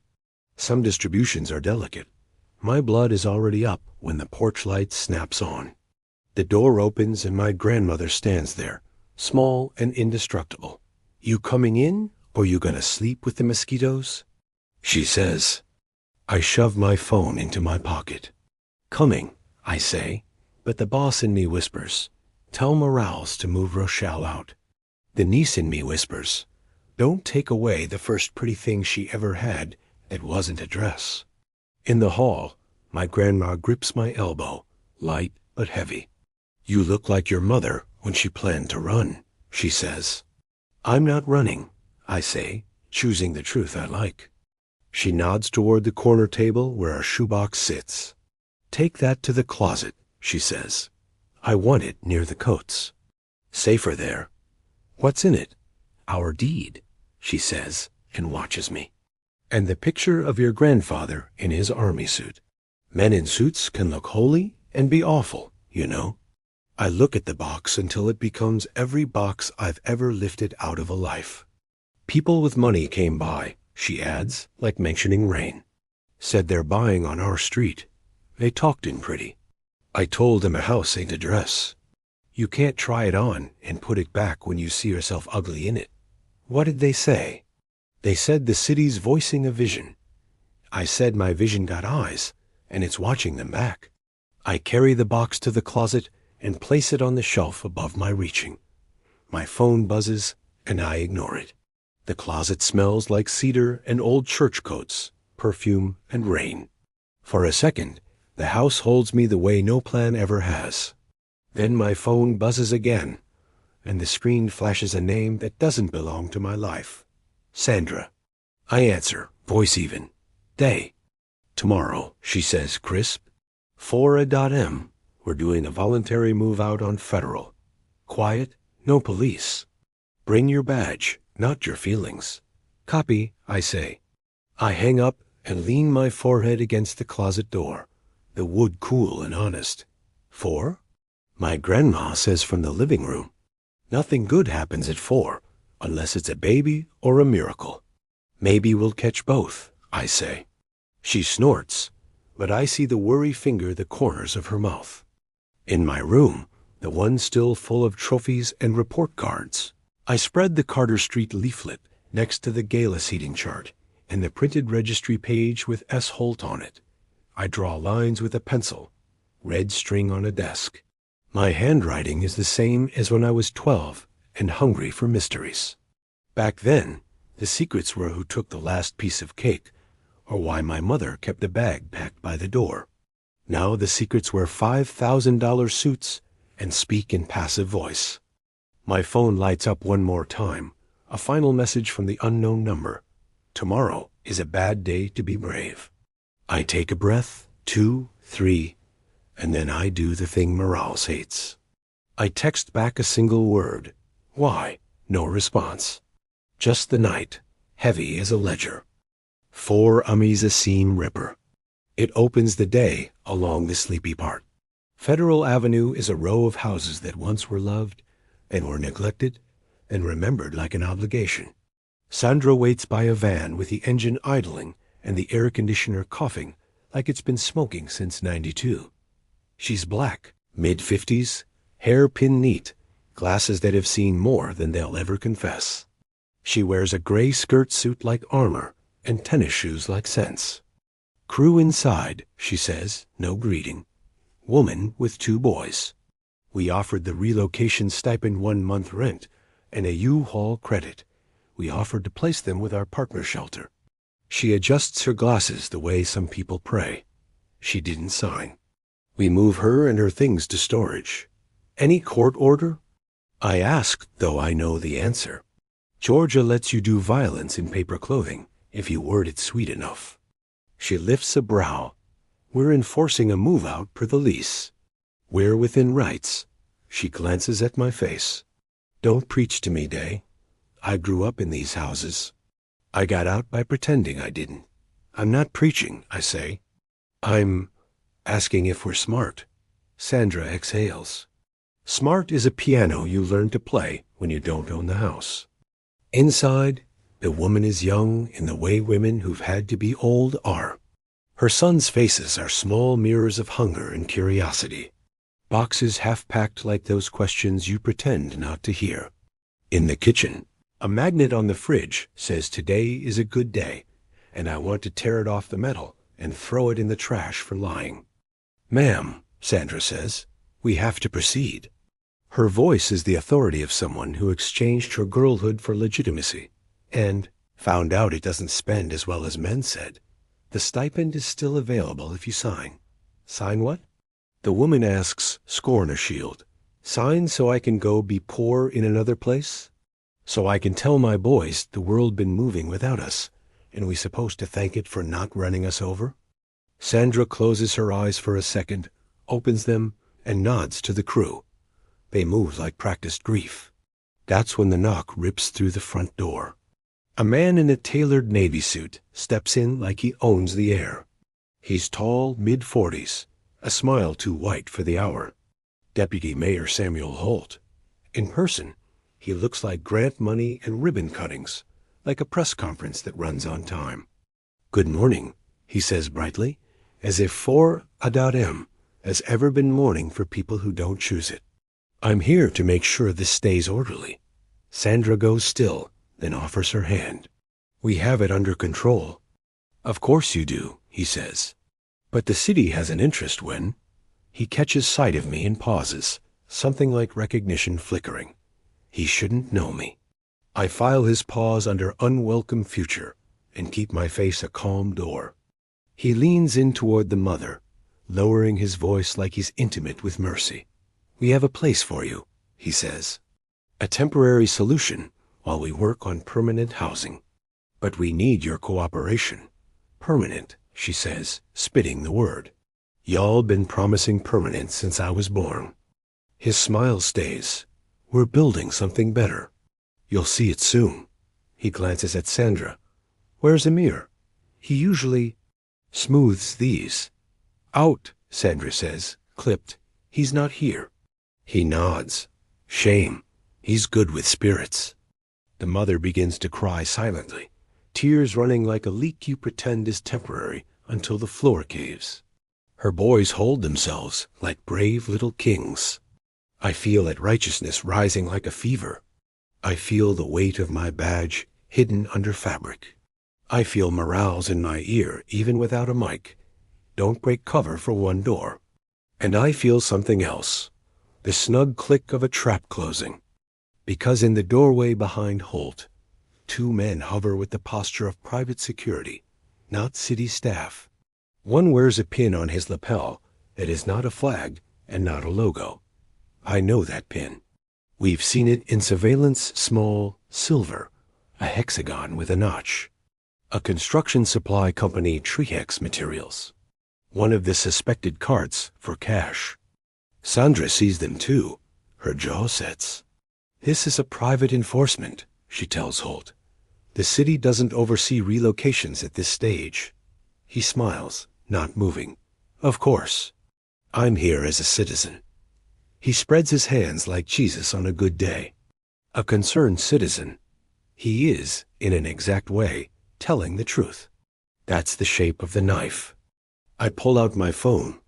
Some distributions are delicate. My blood is already up when the porch light snaps on. The door opens and my grandmother stands there, small and indestructible. "You coming in, or you gonna sleep with the mosquitoes?" she says. I shove my phone into my pocket. "Coming," I say, but the boss in me whispers, "Tell Morales to move Rochelle out." The niece in me whispers, "Don't take away the first pretty thing she ever had that wasn't a dress." In the hall, my grandma grips my elbow, light but heavy. "You look like your mother when she planned to run," she says. "I'm not running," I say, choosing the truth I like. She nods toward the corner table where our shoebox sits. "Take that to the closet," she says. "I want it near the coats. Safer there." "What's in it?" "Our deed," she says, and watches me. "And the picture of your grandfather in his army suit. Men in suits can look holy and be awful, you know." I look at the box until it becomes every box I've ever lifted out of a life. People with money came by, she adds, like mentioning rain. Said they're buying on our street. They talked in pretty. I told them a house ain't a dress. You can't try it on and put it back when you see yourself ugly in it. What did they say? They said the city's voicing a vision. I said my vision got eyes, and it's watching them back. I carry the box to the closet and place it on the shelf above my reaching. My phone buzzes, and I ignore it. The closet smells like cedar and old church coats, perfume and rain. For a second, the house holds me the way no plan ever has. Then my phone buzzes again, and the screen flashes a name that doesn't belong to my life. Sandra. I answer, voice even. Day. Tomorrow, she says crisp. 4A.M. We're doing a voluntary move out on Federal. Quiet, no police. Bring your badge, not your feelings. Copy, I say. I hang up and lean my forehead against the closet door, the wood cool and honest. 4? My grandma says from the living room. Nothing good happens at 4, unless it's a baby or a miracle. Maybe we'll catch both, I say. She snorts, but I see the worry finger the corners of her mouth. In my room, the one still full of trophies and report cards, I spread the Carter Street leaflet next to the galas seating chart and the printed registry page with S. Holt on it. I draw lines with a pencil, red string on a desk. My handwriting is the same as when I was 12 and hungry for mysteries. Back then, the secrets were who took the last piece of cake, or why my mother kept the bag packed by the door. Now the secrets wear $5,000 suits and speak in passive voice. My phone lights up one more time, a final message from the unknown number. Tomorrow is a bad day to be brave. I take a breath, 2, 3, and then I do the thing Morales hates. I text back a single word. Why? No response. Just the night, heavy as a ledger. 4 ummies a seam ripper. It opens the day along the sleepy part. Federal Avenue is a row of houses that once were loved and were neglected and remembered like an obligation. Sandra waits by a van with the engine idling and the air conditioner coughing like it's been smoking since '92. She's black, mid-50s, hair pin neat, glasses that have seen more than they'll ever confess. She wears a gray skirt suit like armor and tennis shoes like sense. Crew inside, she says, no greeting. Woman with 2 boys. We offered the relocation stipend 1 month rent and a U-Haul credit. We offered to place them with our partner shelter. She adjusts her glasses the way some people pray. She didn't sign. We move her and her things to storage. Any court order? I ask, though I know the answer. Georgia lets you do violence in paper clothing if you word it sweet enough. She lifts a brow. We're enforcing a move-out per the lease. We're within rights. She glances at my face. Don't preach to me, Day. I grew up in these houses. I got out by pretending I didn't. I'm not preaching, I say. I'm asking if we're smart. Sandra exhales. Smart is a piano you learn to play when you don't own the house. Inside, the woman is young in the way women who've had to be old are. Her sons' faces are small mirrors of hunger and curiosity. Boxes half-packed like those questions you pretend not to hear. In the kitchen, a magnet on the fridge says today is a good day, and I want to tear it off the metal and throw it in the trash for lying. Ma'am, Sandra says, we have to proceed. Her voice is the authority of someone who exchanged her girlhood for legitimacy and found out it doesn't spend as well as men said. The stipend is still available if you sign. Sign what? The woman asks, scorn a shield. Sign so I can go be poor in another place? So I can tell my boys the world been moving without us, and we supposed to thank it for not running us over? Sandra closes her eyes for a second, opens them, and nods to the crew. They move like practiced grief. That's when the knock rips through the front door. A man in a tailored Navy suit steps in like he owns the air. He's tall, mid-40s, a smile too white for the hour. Deputy Mayor Samuel Holt. In person, he looks like grant money and ribbon cuttings, like a press conference that runs on time. "Good morning," he says brightly, as if 4 has ever been morning for people who don't choose it. "I'm here to make sure this stays orderly." Sandra goes still, then offers her hand. "We have it under control." "Of course you do," he says. "But the city has an interest when—" He catches sight of me and pauses, something like recognition flickering. He shouldn't know me. I file his pause under unwelcome future and keep my face a calm door. He leans in toward the mother, lowering his voice like he's intimate with Mercy. "We have a place for you," he says. "A temporary solution while we work on permanent housing. But we need your cooperation." "Permanent," she says, spitting the word. "Y'all been promising permanent since I was born." His smile stays. "We're building something better. You'll see it soon." He glances at Sandra. "Where's Amir? He usually smooths these." "Out," Sandra says, clipped. "He's not here." He nods. "Shame. He's good with spirits." The mother begins to cry silently, tears running like a leak you pretend is temporary until the floor caves. Her boys hold themselves like brave little kings. I feel that righteousness rising like a fever. I feel the weight of my badge hidden under fabric. I feel morals in my ear even without a mic. Don't break cover for one door. And I feel something else, the snug click of a trap closing. Because in the doorway behind Holt, 2 men hover with the posture of private security, not city staff. One wears a pin on his lapel that is not a flag and not a logo. I know that pin. We've seen it in surveillance, small, silver, a hexagon with a notch. A construction supply company, Trehex Materials. One of the suspected carts for cash. Sandra sees them too. Her jaw sets. "This is a private enforcement," she tells Holt. "The city doesn't oversee relocations at this stage." He smiles, not moving. "Of course. I'm here as a citizen." He spreads his hands like Jesus on a good day. A concerned citizen. He is, in an exact way, telling the truth. That's the shape of the knife. I pull out my phone,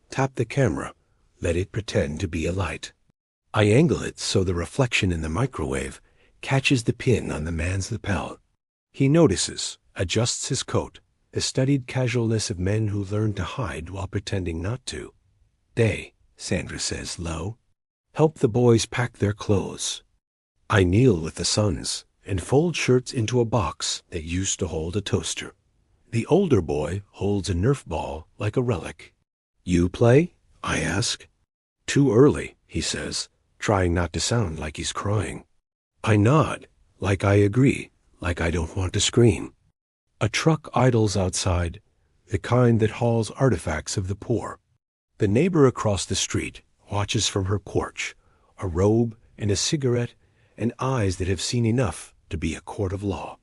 tap the camera, let it pretend to be a light. I angle it so the reflection in the microwave catches the pin on the man's lapel. He notices, adjusts his coat, the studied casualness of men who learn to hide while pretending not to. "They," Sandra says low, "help the boys pack their clothes." I kneel with the sons and fold shirts into a box that used to hold a toaster. The older boy holds a Nerf ball like a relic. "You play?" I ask. "Too early," he says, trying not to sound like he's crying. I nod, like I agree, like I don't want to scream. A truck idles outside, the kind that hauls artifacts of the poor. The neighbor across the street watches from her porch, a robe and a cigarette and eyes that have seen enough to be a court of law.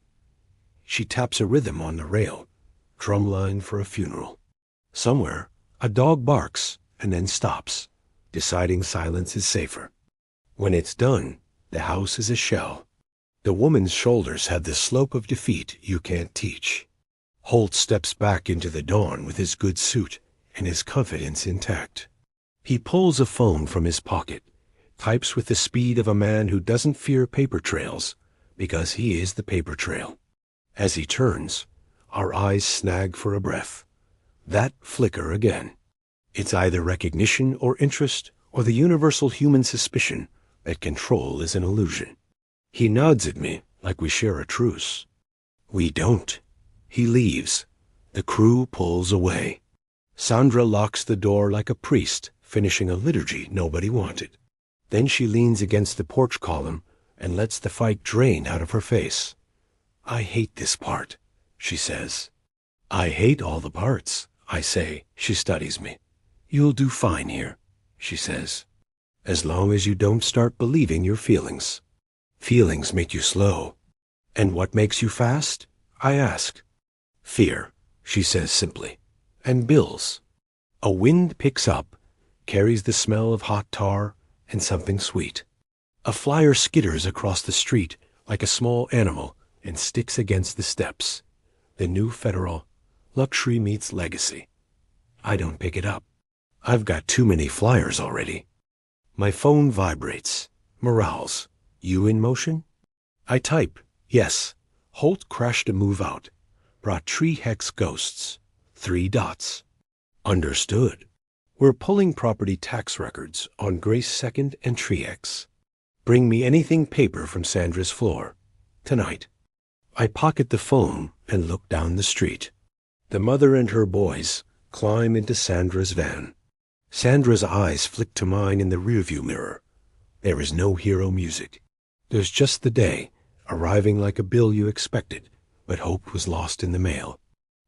She taps a rhythm on the rail, drumline for a funeral. Somewhere, a dog barks and then stops, deciding silence is safer. When it's done, the house is a shell. The woman's shoulders have the slope of defeat you can't teach. Holt steps back into the dawn with his good suit and his confidence intact. He pulls a phone from his pocket, types with the speed of a man who doesn't fear paper trails, because he is the paper trail. As he turns, our eyes snag for a breath. That flicker again. It's either recognition or interest or the universal human suspicion that control is an illusion. He nods at me like we share a truce. We don't. He leaves. The crew pulls away. Sandra locks the door like a priest finishing a liturgy nobody wanted. Then she leans against the porch column and lets the fight drain out of her face. "I hate this part," she says. "I hate all the parts," I say. She studies me. "You'll do fine here," she says. "As long as you don't start believing your feelings. Feelings make you slow." "And what makes you fast?" I ask. "Fear," she says simply. "And bills." A wind picks up, carries the smell of hot tar and something sweet. A flyer skitters across the street like a small animal and sticks against the steps. The new federal luxury meets legacy. I don't pick it up. I've got too many flyers already. My phone vibrates. Morales, you in motion? I type, yes. Holt crashed a move out. Brought tree hex ghosts. 3 dots. Understood. We're pulling property tax records on Grace 2nd and Tree X. Bring me anything paper from Sandra's floor. Tonight. I pocket the phone and look down the street. The mother and her boys climb into Sandra's van. Sandra's eyes flick to mine in the rearview mirror. There is no hero music. There's just the day, arriving like a bill you expected, but hoped was lost in the mail.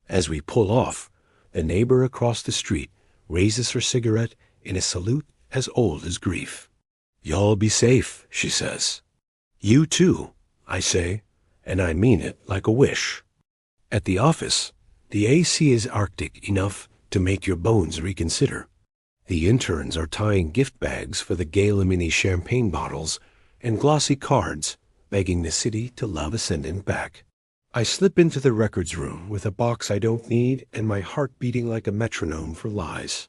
As we pull off, the neighbor across the street raises her cigarette in a salute as old as grief. Y'all be safe, she says. You too, I say, and I mean it like a wish. At the office, the AC is arctic enough to make your bones reconsider. The interns are tying gift bags for the gala mini champagne bottles and glossy cards begging the city to love Ascendant back. I slip into the records room with a box I don't need and my heart beating like a metronome for lies.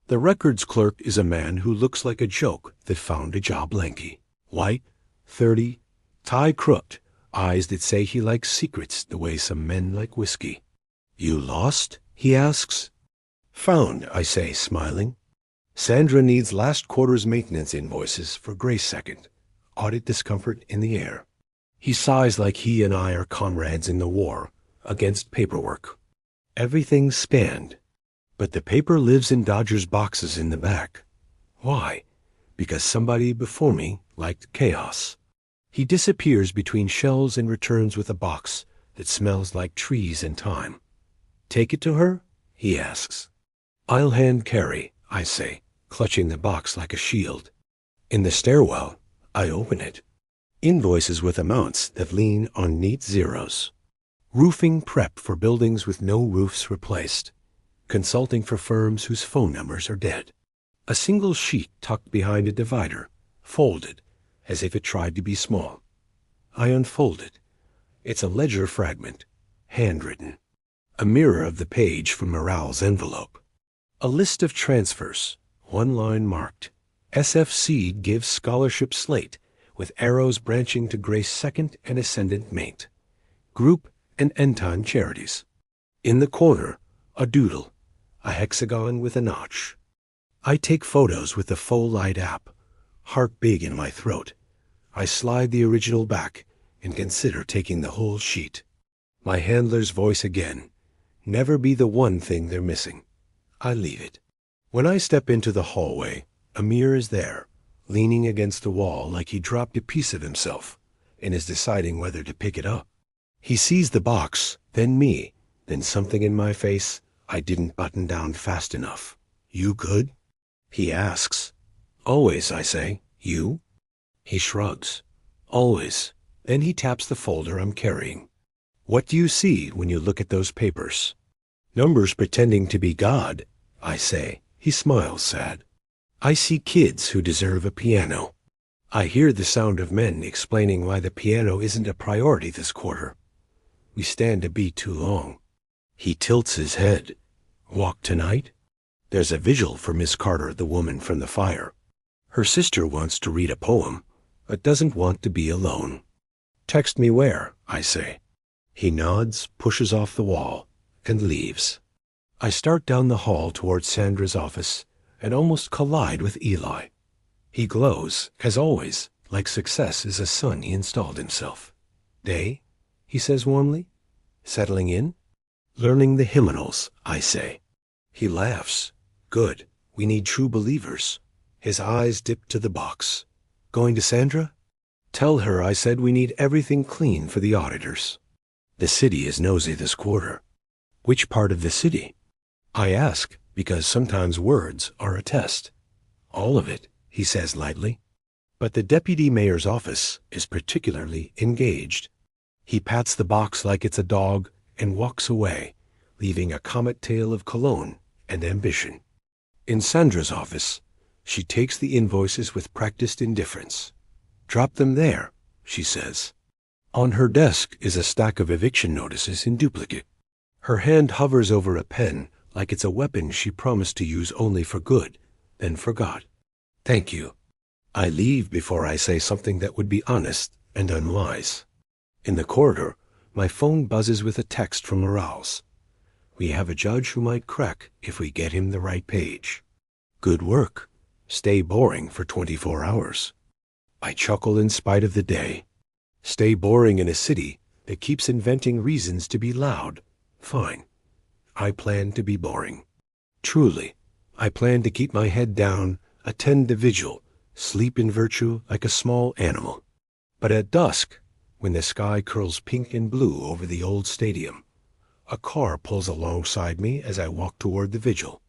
The records clerk is a man who looks like a joke that found a job lanky. White, 30, tie crooked, eyes that say he likes secrets the way some men like whiskey. You lost? He asks. Found, I say, smiling. Sandra needs last quarter's maintenance invoices for Grace 2nd. Audit discomfort in the air. He sighs like he and I are comrades in the war, against paperwork. Everything's scanned, but the paper lives in Dodger's boxes in the back. Why? Because somebody before me liked chaos. He disappears between shelves and returns with a box that smells like trees and time. Take it to her? He asks. I'll hand carry, I say, clutching the box like a shield. In the stairwell, I open it. Invoices with amounts that lean on neat zeros. Roofing prep for buildings with no roofs replaced. Consulting for firms whose phone numbers are dead. A single sheet tucked behind a divider, folded, as if it tried to be small. I unfold it. It's a ledger fragment, handwritten. A mirror of the page from Morale's envelope. A list of transfers, one line marked. SFC gives scholarship slate, with arrows branching to Grace 2nd and Ascendant mate. Group and Enton charities. In the corner, a doodle, a hexagon with a notch. I take photos with the Faux Light app, heart big in my throat. I slide the original back and consider taking the whole sheet. My handler's voice again. Never be the one thing they're missing. I leave it. When I step into the hallway, Amir is there, leaning against the wall like he dropped a piece of himself and is deciding whether to pick it up. He sees the box, then me, then something in my face I didn't button down fast enough. You good? He asks. Always, I say. You? He shrugs. Always. Then he taps the folder I'm carrying. What do you see when you look at those papers? Numbers pretending to be God, I say. He smiles sad. I see kids who deserve a piano. I hear the sound of men explaining why the piano isn't a priority this quarter. We stand a beat too long. He tilts his head. Walk tonight? There's a vigil for Miss Carter, the woman from the fire. Her sister wants to read a poem, but doesn't want to be alone. Text me where, I say. He nods, pushes off the wall, and leaves. I start down the hall towards Sandra's office and almost collide with Eli. He glows, as always, like success is a son he installed himself. Day? He says warmly. Settling in? Learning the hymnals, I say. He laughs. Good. We need true believers. His eyes dip to the box. Going to Sandra? Tell her I said we need everything clean for the auditors. The city is nosy this quarter. Which part of the city? I ask, because sometimes words are a test. All of it, he says lightly. But the deputy mayor's office is particularly engaged. He pats the box like it's a dog and walks away, leaving a comet tail of cologne and ambition. In Sandra's office, She takes the invoices with practiced indifference. "Drop them there," she says. On her desk is a stack of eviction notices in duplicate. Her hand hovers over a pen like it's a weapon she promised to use only for good, then forgot. "Thank you." I leave before I say something that would be honest and unwise. In the corridor, my phone buzzes with a text from Morales. "We have a judge who might crack if we get him the right page. Good work. Stay boring for 24 hours. I chuckle in spite of the day. Stay boring in a city that keeps inventing reasons to be loud. Fine. I plan to be boring. Truly, I plan to keep my head down, attend the vigil, sleep in virtue like a small animal. But at dusk, when the sky curls pink and blue over the old stadium, a car pulls alongside me as I walk toward the vigil.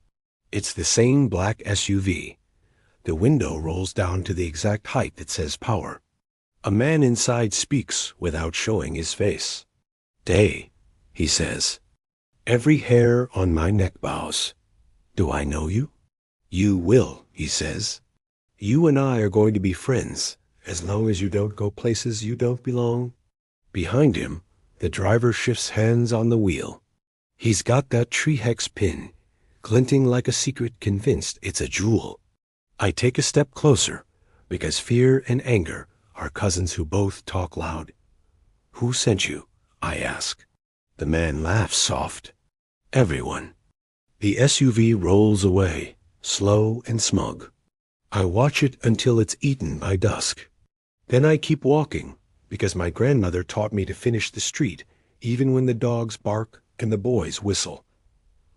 It's the same black SUV. The window rolls down to the exact height that says power. A man inside speaks without showing his face. "Day," he says. "Every hair on my neck bows. Do I know you?" "You will," he says. "You and I are going to be friends, as long as you don't go places you don't belong." Behind him, the driver shifts hands on the wheel. He's got that tree hex pin, glinting like a secret, convinced it's a jewel. I take a step closer, because fear and anger are cousins who both talk loud. "Who sent you?" I ask. The man laughs soft. "Everyone." The SUV rolls away, slow and smug. I watch it until it's eaten by dusk. Then I keep walking, because my grandmother taught me to finish the street, even when the dogs bark and the boys whistle.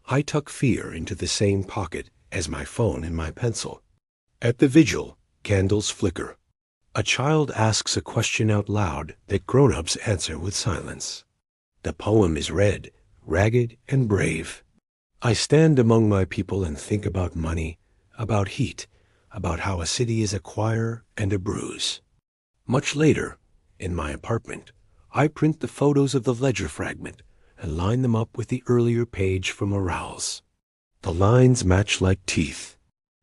I tuck fear into the same pocket as my phone and my pencil. At the vigil, candles flicker. A child asks a question out loud that grown-ups answer with silence. The poem is read, ragged and brave. I stand among my people and think about money, about heat, about how a city is a choir and a bruise. Much later, in my apartment, I print the photos of the ledger fragment and line them up with the earlier page from Morales. The lines match like teeth.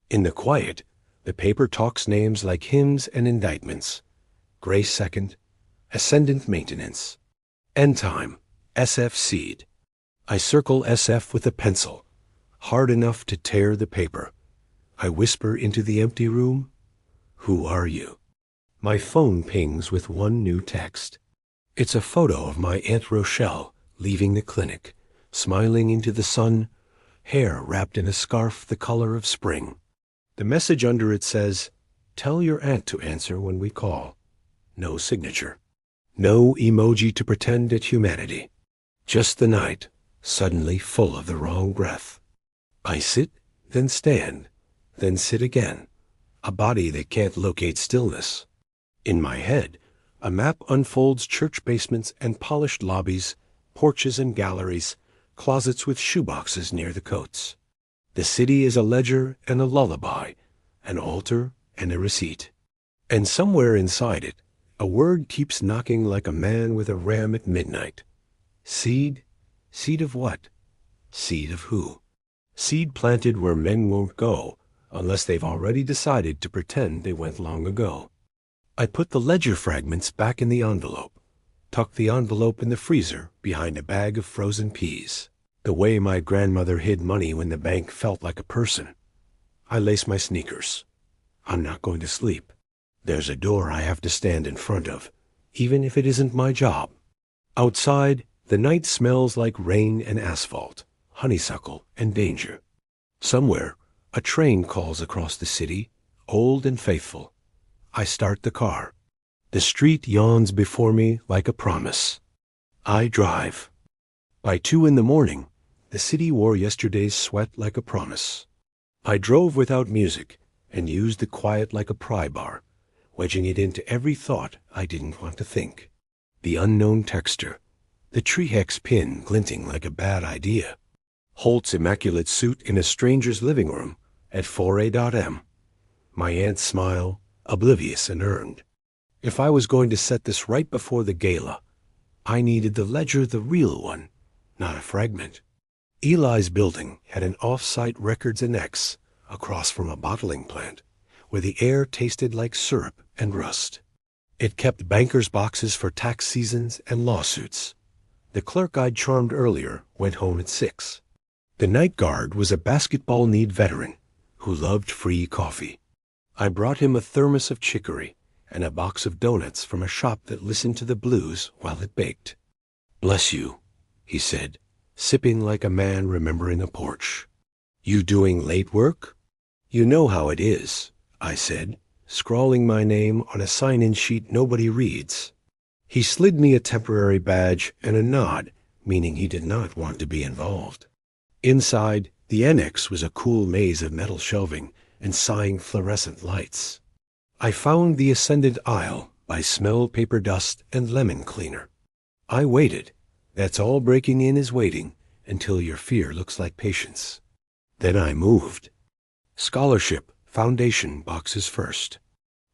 In the quiet, the paper talks names like hymns and indictments. Grace second, ascendant maintenance. End time, SF seed. I circle SF with a pencil, hard enough to tear the paper. I whisper into the empty room, "Who are you?" My phone pings with one new text. It's a photo of my Aunt Rochelle leaving the clinic, smiling into the sun, hair wrapped in a scarf the color of spring. The message under it says, "Tell your aunt to answer when we call." No signature. No emoji to pretend at humanity. Just the night, suddenly full of the wrong breath. I sit, then stand, then sit again, a body that can't locate stillness. In my head, a map unfolds church basements and polished lobbies, porches and galleries, closets with shoeboxes near the coats. The city is a ledger and a lullaby, an altar and a receipt. And somewhere inside it, a word keeps knocking like a man with a ram at midnight. Seed? Seed of what? Seed of who? Seed planted where men won't go, unless they've already decided to pretend they went long ago. I put the ledger fragments back in the envelope, tuck the envelope in the freezer behind a bag of frozen peas, the way my grandmother hid money when the bank felt like a person. I lace my sneakers. I'm not going to sleep. There's a door I have to stand in front of, even if it isn't my job. Outside, the night smells like rain and asphalt, honeysuckle and danger. Somewhere, a train calls across the city, old and faithful. I start the car. The street yawns before me like a promise. I drive. By 2 a.m, the city wore yesterday's sweat like a promise. I drove without music and used the quiet like a pry bar, wedging it into every thought I didn't want to think. The unknown texture, the tree hex pin glinting like a bad idea. Holt's immaculate suit in a stranger's living room at 4 a.m. My aunt's smile, oblivious and earned. If I was going to set this right before the gala, I needed the ledger, the real one, not a fragment. Eli's building had an off-site records annex across from a bottling plant. where the air tasted like syrup and rust. It kept bankers' boxes for tax seasons and lawsuits. The clerk I'd charmed earlier went home at 6. The night guard was a basketball-kneed veteran who loved free coffee. I brought him a thermos of chicory and a box of donuts from a shop that listened to the blues while it baked. "Bless you," he said, sipping like a man remembering a porch. "You doing late work?" "You know how it is," I said, scrawling my name on a sign-in sheet nobody reads. He slid me a temporary badge and a nod, meaning he did not want to be involved. Inside, the annex was a cool maze of metal shelving and sighing fluorescent lights. I found the ascendant aisle by smell paper dust and lemon cleaner. I waited. That's all breaking in is waiting until your fear looks like patience. Then I moved. Scholarship, foundation boxes first.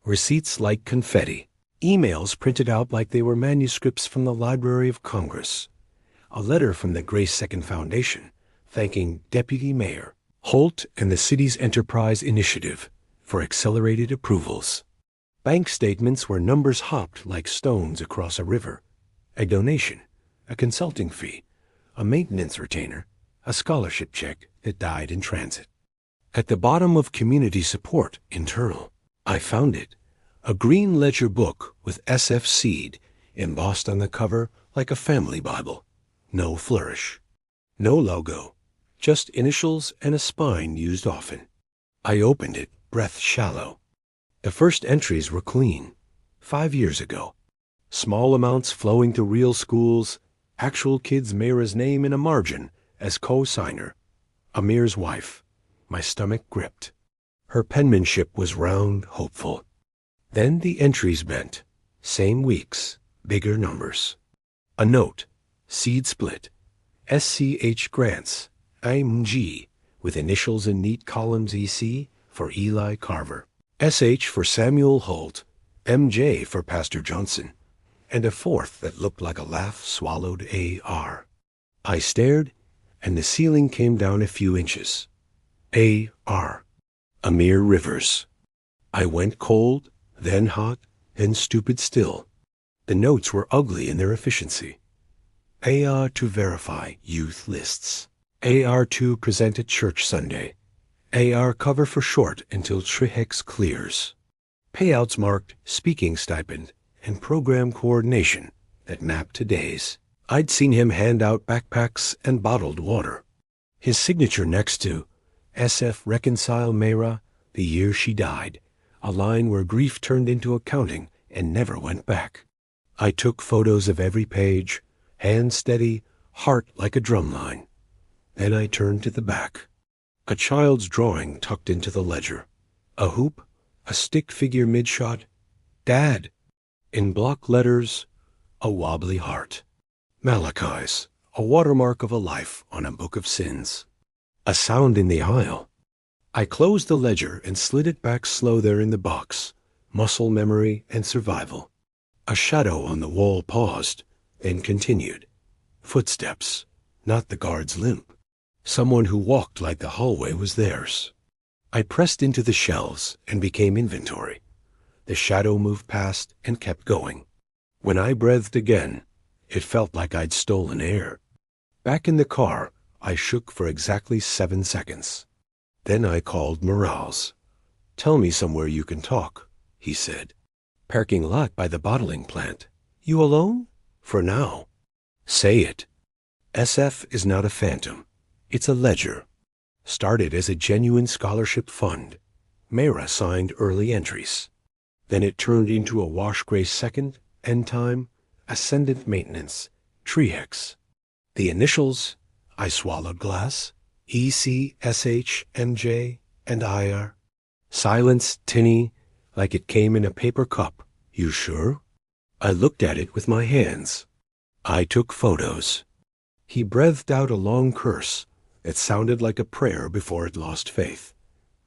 Receipts like confetti. Emails printed out like they were manuscripts from the Library of Congress. A letter from the Grace Second Foundation thanking Deputy Mayor Holt and the city's Enterprise Initiative for accelerated approvals. Bank statements where numbers hopped like stones across a river. A donation, a consulting fee, a maintenance retainer, a scholarship check that died in transit. At the bottom of community support, internal, I found it, a green ledger book with SF Seed embossed on the cover like a family Bible. No flourish. No logo. Just initials and a spine used often. I opened it, breath shallow. The first entries were clean. 5 years ago. Small amounts flowing to real schools, actual kids Mayra's name in a margin as co-signer. Amir's wife. My stomach gripped. Her penmanship was round, hopeful. Then the entries bent. Same weeks, bigger numbers. A note. Seed split. SCH grants. IMG, with initials in neat columns EC for Eli Carver. SH for Samuel Holt. MJ for Pastor Johnson. And a fourth that looked like a laugh swallowed AR. I stared, and the ceiling came down a few inches. AR. Amir Rivers. I went cold, then hot, then stupid still. The notes were ugly in their efficiency. AR to verify youth lists. AR to present at church Sunday. AR cover for short until Trihex clears. Payouts marked speaking stipend and program coordination that mapped to days. I'd seen him hand out backpacks and bottled water. His signature next to SF Reconcile Mayra, the year she died, a line where grief turned into accounting and never went back. I took photos of every page, hand steady, heart like a drumline. Then I turned to the back. A child's drawing tucked into the ledger. A hoop, a stick figure mid-shot. Dad. In block letters, a wobbly heart. Malachi's, a watermark of a life on a book of sins. A sound in the aisle. I closed the ledger and slid it back slow there in the box. Muscle memory and survival. A shadow on the wall paused, then continued. Footsteps, not the guard's limp. Someone who walked like the hallway was theirs. I pressed into the shelves and became inventory. The shadow moved past and kept going. When I breathed again, it felt like I'd stolen air. Back in the car, I shook for exactly 7 seconds. Then I called Morales. "Tell me somewhere you can talk," he said. "Parking lot by the bottling plant. You alone?" "For now." "Say it." SF is not a phantom. It's a ledger. Started as a genuine scholarship fund. Mayra signed early entries. Then it turned into a wash gray second, end time, ascendant maintenance, Trihex. The initials, I swallowed glass, EC, SH, MJ, and IR. Silence, tinny, like it came in a paper cup. "You sure?" I looked at it with my hands. I took photos. He breathed out a long curse that sounded like a prayer before it lost faith.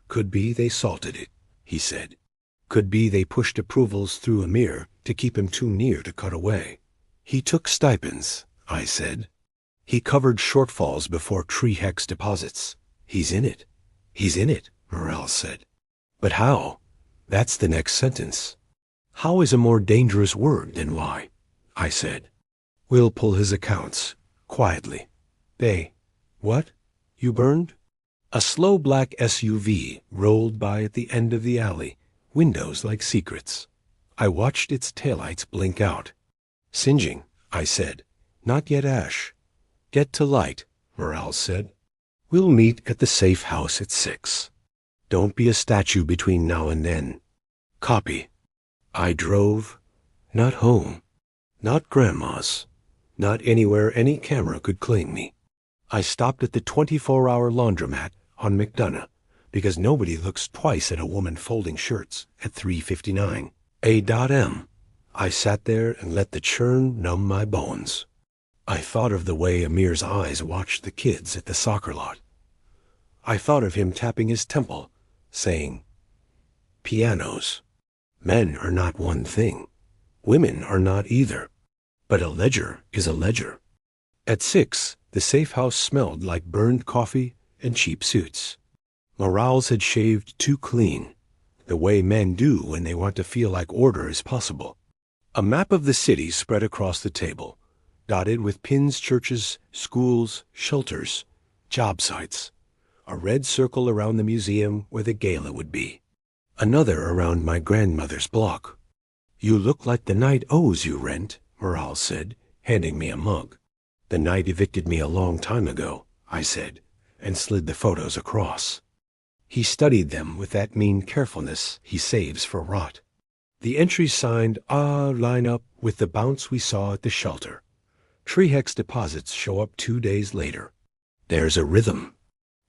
"Could be they salted it," he said. "Could be they pushed approvals through Amir to keep him too near to cut away." "He took stipends," I said. "He covered shortfalls before Trihex deposits. He's in it." "He's in it," Morales said. "But how? That's the next sentence. How is a more dangerous word than why? I said. We'll pull his accounts, quietly. What? You burned? A slow black SUV rolled by at the end of the alley, windows like secrets. I watched its taillights blink out. Singeing, I said. Not yet ash. Get to light, Morales said. We'll meet at the safe house at 6. Don't be a statue between now and then. Copy. I drove, not home, not Grandma's, not anywhere any camera could claim me. I stopped at the 24-hour laundromat on McDonough because nobody looks twice at a woman folding shirts at 3:59 a.m. I sat there and let the churn numb my bones. I thought of the way Amir's eyes watched the kids at the soccer lot. I thought of him tapping his temple, saying, pianos. Men are not one thing. Women are not either. But a ledger is a ledger. At 6, the safe house smelled like burned coffee and cheap suits. Morales had shaved too clean, the way men do when they want to feel like order is possible. A map of the city spread across the table, dotted with pins, churches, schools, shelters, job sites. A red circle around the museum where the gala would be. Another around my grandmother's block. You look like the night owes you rent, Morales said, handing me a mug. The night evicted me a long time ago, I said, and slid the photos across. He studied them with that mean carefulness he saves for rot. The entries signed line up with the bounce we saw at the shelter. Trehex deposits show up 2 days later. There's a rhythm.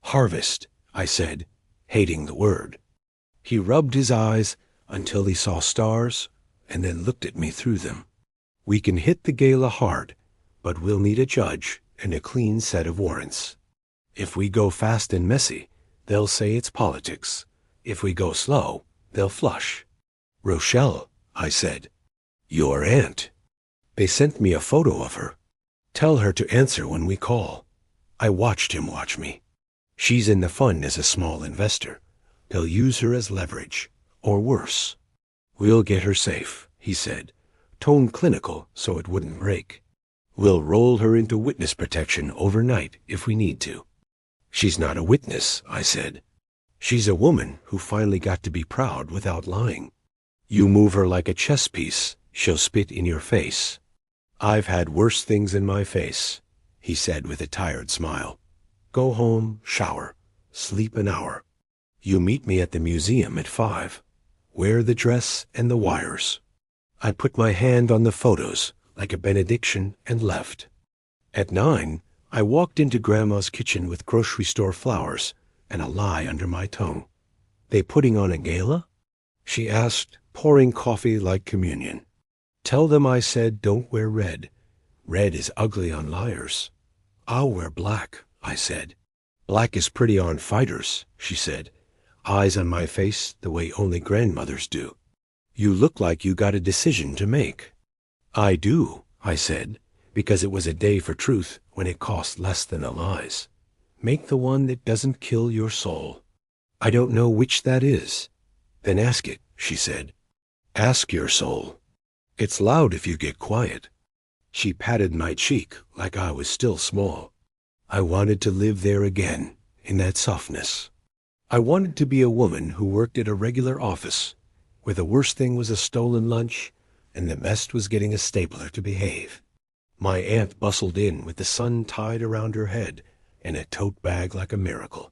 Harvest, I said, hating the word. He rubbed his eyes until he saw stars and then looked at me through them. We can hit the gala hard, but we'll need a judge and a clean set of warrants. If we go fast and messy, they'll say it's politics. If we go slow, they'll flush. Rochelle, I said. Your aunt. They sent me a photo of her. Tell her to answer when we call. I watched him watch me. She's in the fund as a small investor. They'll use her as leverage, or worse. We'll get her safe, he said, tone clinical so it wouldn't break. We'll roll her into witness protection overnight if we need to. She's not a witness, I said. She's a woman who finally got to be proud without lying. You move her like a chess piece, she'll spit in your face. I've had worse things in my face, he said with a tired smile. Go home, shower, sleep an hour. You meet me at the museum at 5. Wear the dress and the wires. I put my hand on the photos like a benediction and left. At 9, I walked into Grandma's kitchen with grocery store flowers and a lie under my tongue. They putting on a gala? She asked, pouring coffee like communion. Tell them I said don't wear red. Red is ugly on liars. I'll wear black, I said. Black is pretty on fighters, she said. Eyes on my face the way only grandmothers do. You look like you got a decision to make. I do, I said, because it was a day for truth when it cost less than a lies. Make the one that doesn't kill your soul. I don't know which that is. Then ask it, she said. Ask your soul. It's loud if you get quiet. She patted my cheek like I was still small. I wanted to live there again, in that softness. I wanted to be a woman who worked at a regular office, where the worst thing was a stolen lunch, and the best was getting a stapler to behave. My aunt bustled in with the sun tied around her head and a tote bag like a miracle.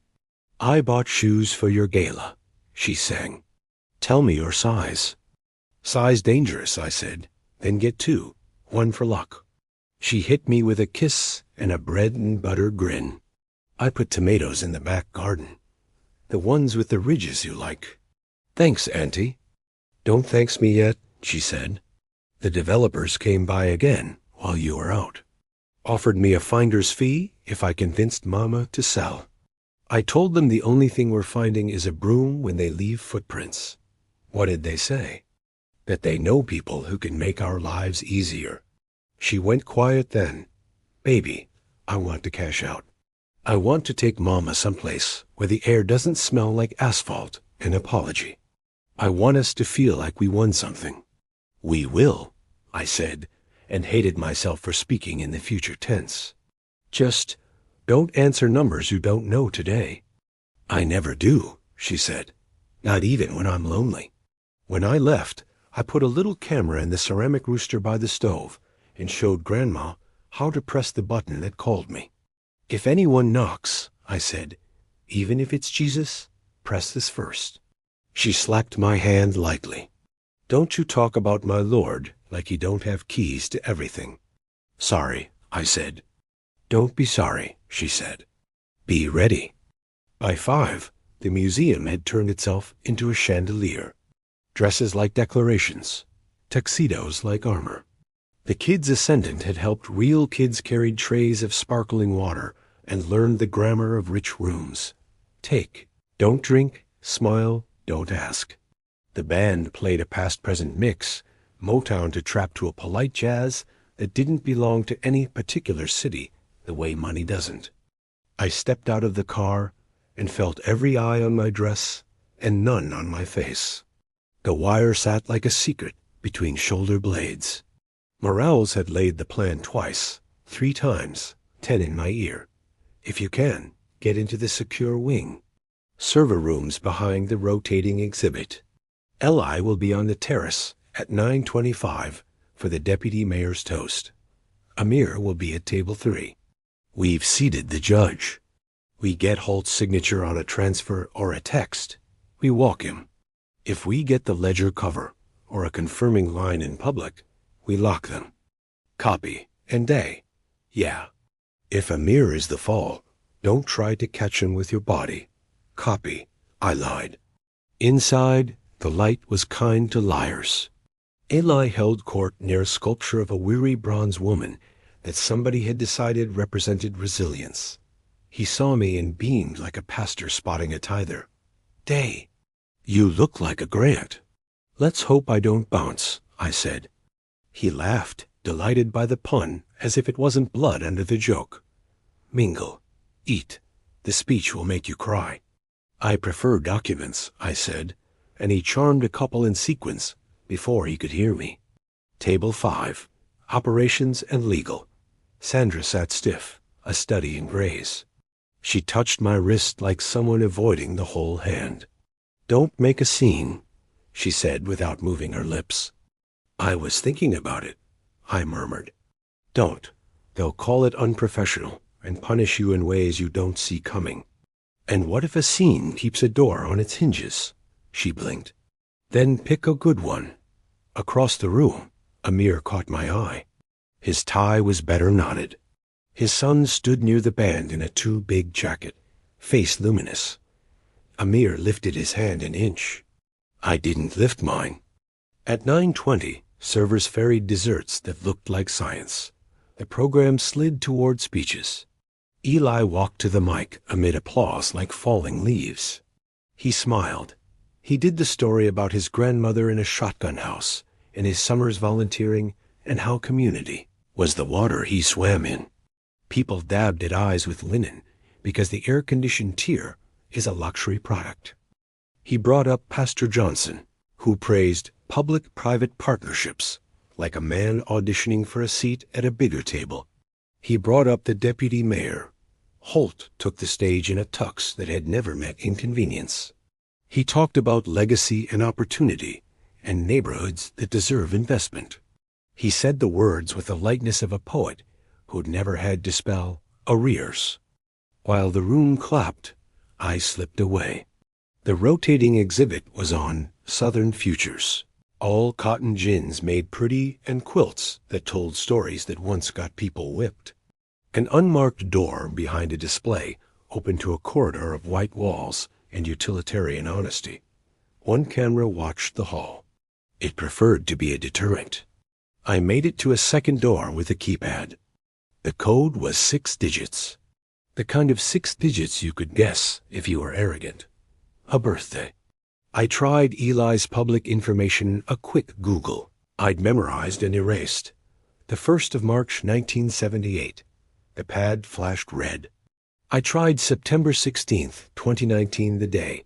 I bought shoes for your gala, she sang. Tell me your size. Size dangerous, I said. Then get 2, 1 for luck. She hit me with a kiss and a bread and butter grin. I put tomatoes in the back garden. The ones with the ridges you like. Thanks, Auntie. Don't thanks me yet, she said. The developers came by again while you were out. Offered me a finder's fee if I convinced Mama to sell. I told them the only thing we're finding is a broom when they leave footprints. What did they say? That they know people who can make our lives easier. She went quiet then. Baby, I want to cash out. I want to take Mama someplace where the air doesn't smell like asphalt, an apology. I want us to feel like we won something. We will, I said, and hated myself for speaking in the future tense. Just don't answer numbers you don't know today. I never do, she said, not even when I'm lonely. When I left, I put a little camera in the ceramic rooster by the stove and showed Grandma how to press the button that called me. If anyone knocks, I said, even if it's Jesus, press this first. She slapped my hand lightly. Don't you talk about my Lord like you don't have keys to everything. Sorry, I said. Don't be sorry, she said. Be ready. By 5, the museum had turned itself into a chandelier. Dresses like declarations, tuxedos like armor. The kids' ascendant had helped real kids carry trays of sparkling water and learned the grammar of rich rooms. Take, don't drink, smile, don't ask. The band played a past-present mix, Motown to trap to a polite jazz that didn't belong to any particular city the way money doesn't. I stepped out of the car and felt every eye on my dress and none on my face. The wire sat like a secret between shoulder blades. Morales had laid the plan twice, 3 times, 10 in my ear. If you can, get into the secure wing. Server rooms behind the rotating exhibit. Eli will be on the terrace at 9:25 for the deputy mayor's toast. Amir will be at table 3. We've seated the judge. We get Holt's signature on a transfer or a text. We walk him. If we get the ledger cover or a confirming line in public, we lock them. Copy and day. Yeah. If Amir is the fall, don't try to catch him with your body. Copy. I lied. Inside, the light was kind to liars. Eli held court near a sculpture of a weary bronze woman that somebody had decided represented resilience. He saw me and beamed like a pastor spotting a tither. Day. You look like a Grant. Let's hope I don't bounce, I said. He laughed, delighted by the pun, as if it wasn't blood under the joke. Mingle. Eat. The speech will make you cry. I prefer documents, I said, and he charmed a couple in sequence before he could hear me. Table 5. Operations and legal. Sandra sat stiff, a study in grays. She touched my wrist like someone avoiding the whole hand. Don't make a scene, she said without moving her lips. I was thinking about it, I murmured. Don't. They'll call it unprofessional and punish you in ways you don't see coming. And what if a scene keeps a door on its hinges? She blinked. Then pick a good one. Across the room, Amir caught my eye. His tie was better knotted. His son stood near the band in a too-big jacket, face luminous. Amir lifted his hand an inch. I didn't lift mine. At 9:20, servers ferried desserts that looked like science. The program slid toward speeches. Eli walked to the mic amid applause like falling leaves. He smiled. He did the story about his grandmother in a shotgun house, and his summers volunteering, and how community was the water he swam in. People dabbed at eyes with linen because the air-conditioned tier is a luxury product. He brought up Pastor Johnson, who praised public-private partnerships, like a man auditioning for a seat at a bigger table. He brought up the deputy mayor. Holt took the stage in a tux that had never met inconvenience. He talked about legacy and opportunity, and neighborhoods that deserve investment. He said the words with the lightness of a poet who'd never had to spell arrears. While the room clapped, I slipped away. The rotating exhibit was on Southern Futures. All cotton gins made pretty and quilts that told stories that once got people whipped. An unmarked door behind a display opened to a corridor of white walls and utilitarian honesty. One camera watched the hall. It preferred to be a deterrent. I made it to a second door with a keypad. The code was 6 digits. The kind of 6 digits you could guess if you were arrogant. A birthday. I tried Eli's public information a quick Google. I'd memorized and erased. The 1st of March, 1978. The pad flashed red. I tried September 16th, 2019, the day,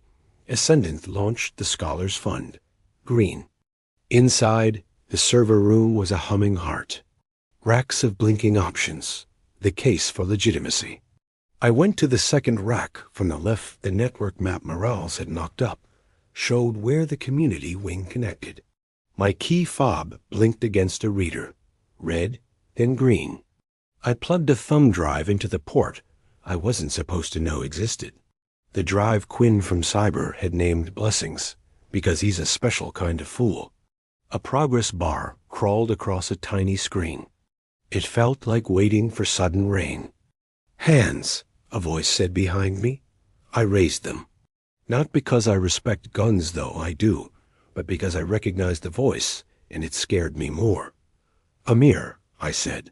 Ascendant launched the Scholars Fund. Green. Inside, the server room was a humming heart. Racks of blinking options. The case for legitimacy. I went to the second rack from the left. The network map Morales had knocked up showed where the community wing connected. My key fob blinked against a reader. Red, then green. I plugged a thumb drive into the port I wasn't supposed to know existed. The drive Quinn from Cyber had named Blessings, because he's a special kind of fool. A progress bar crawled across a tiny screen. It felt like waiting for sudden rain. Hands, a voice said behind me. I raised them. Not because I respect guns, though I do, but because I recognized the voice, and it scared me more. Amir, I said.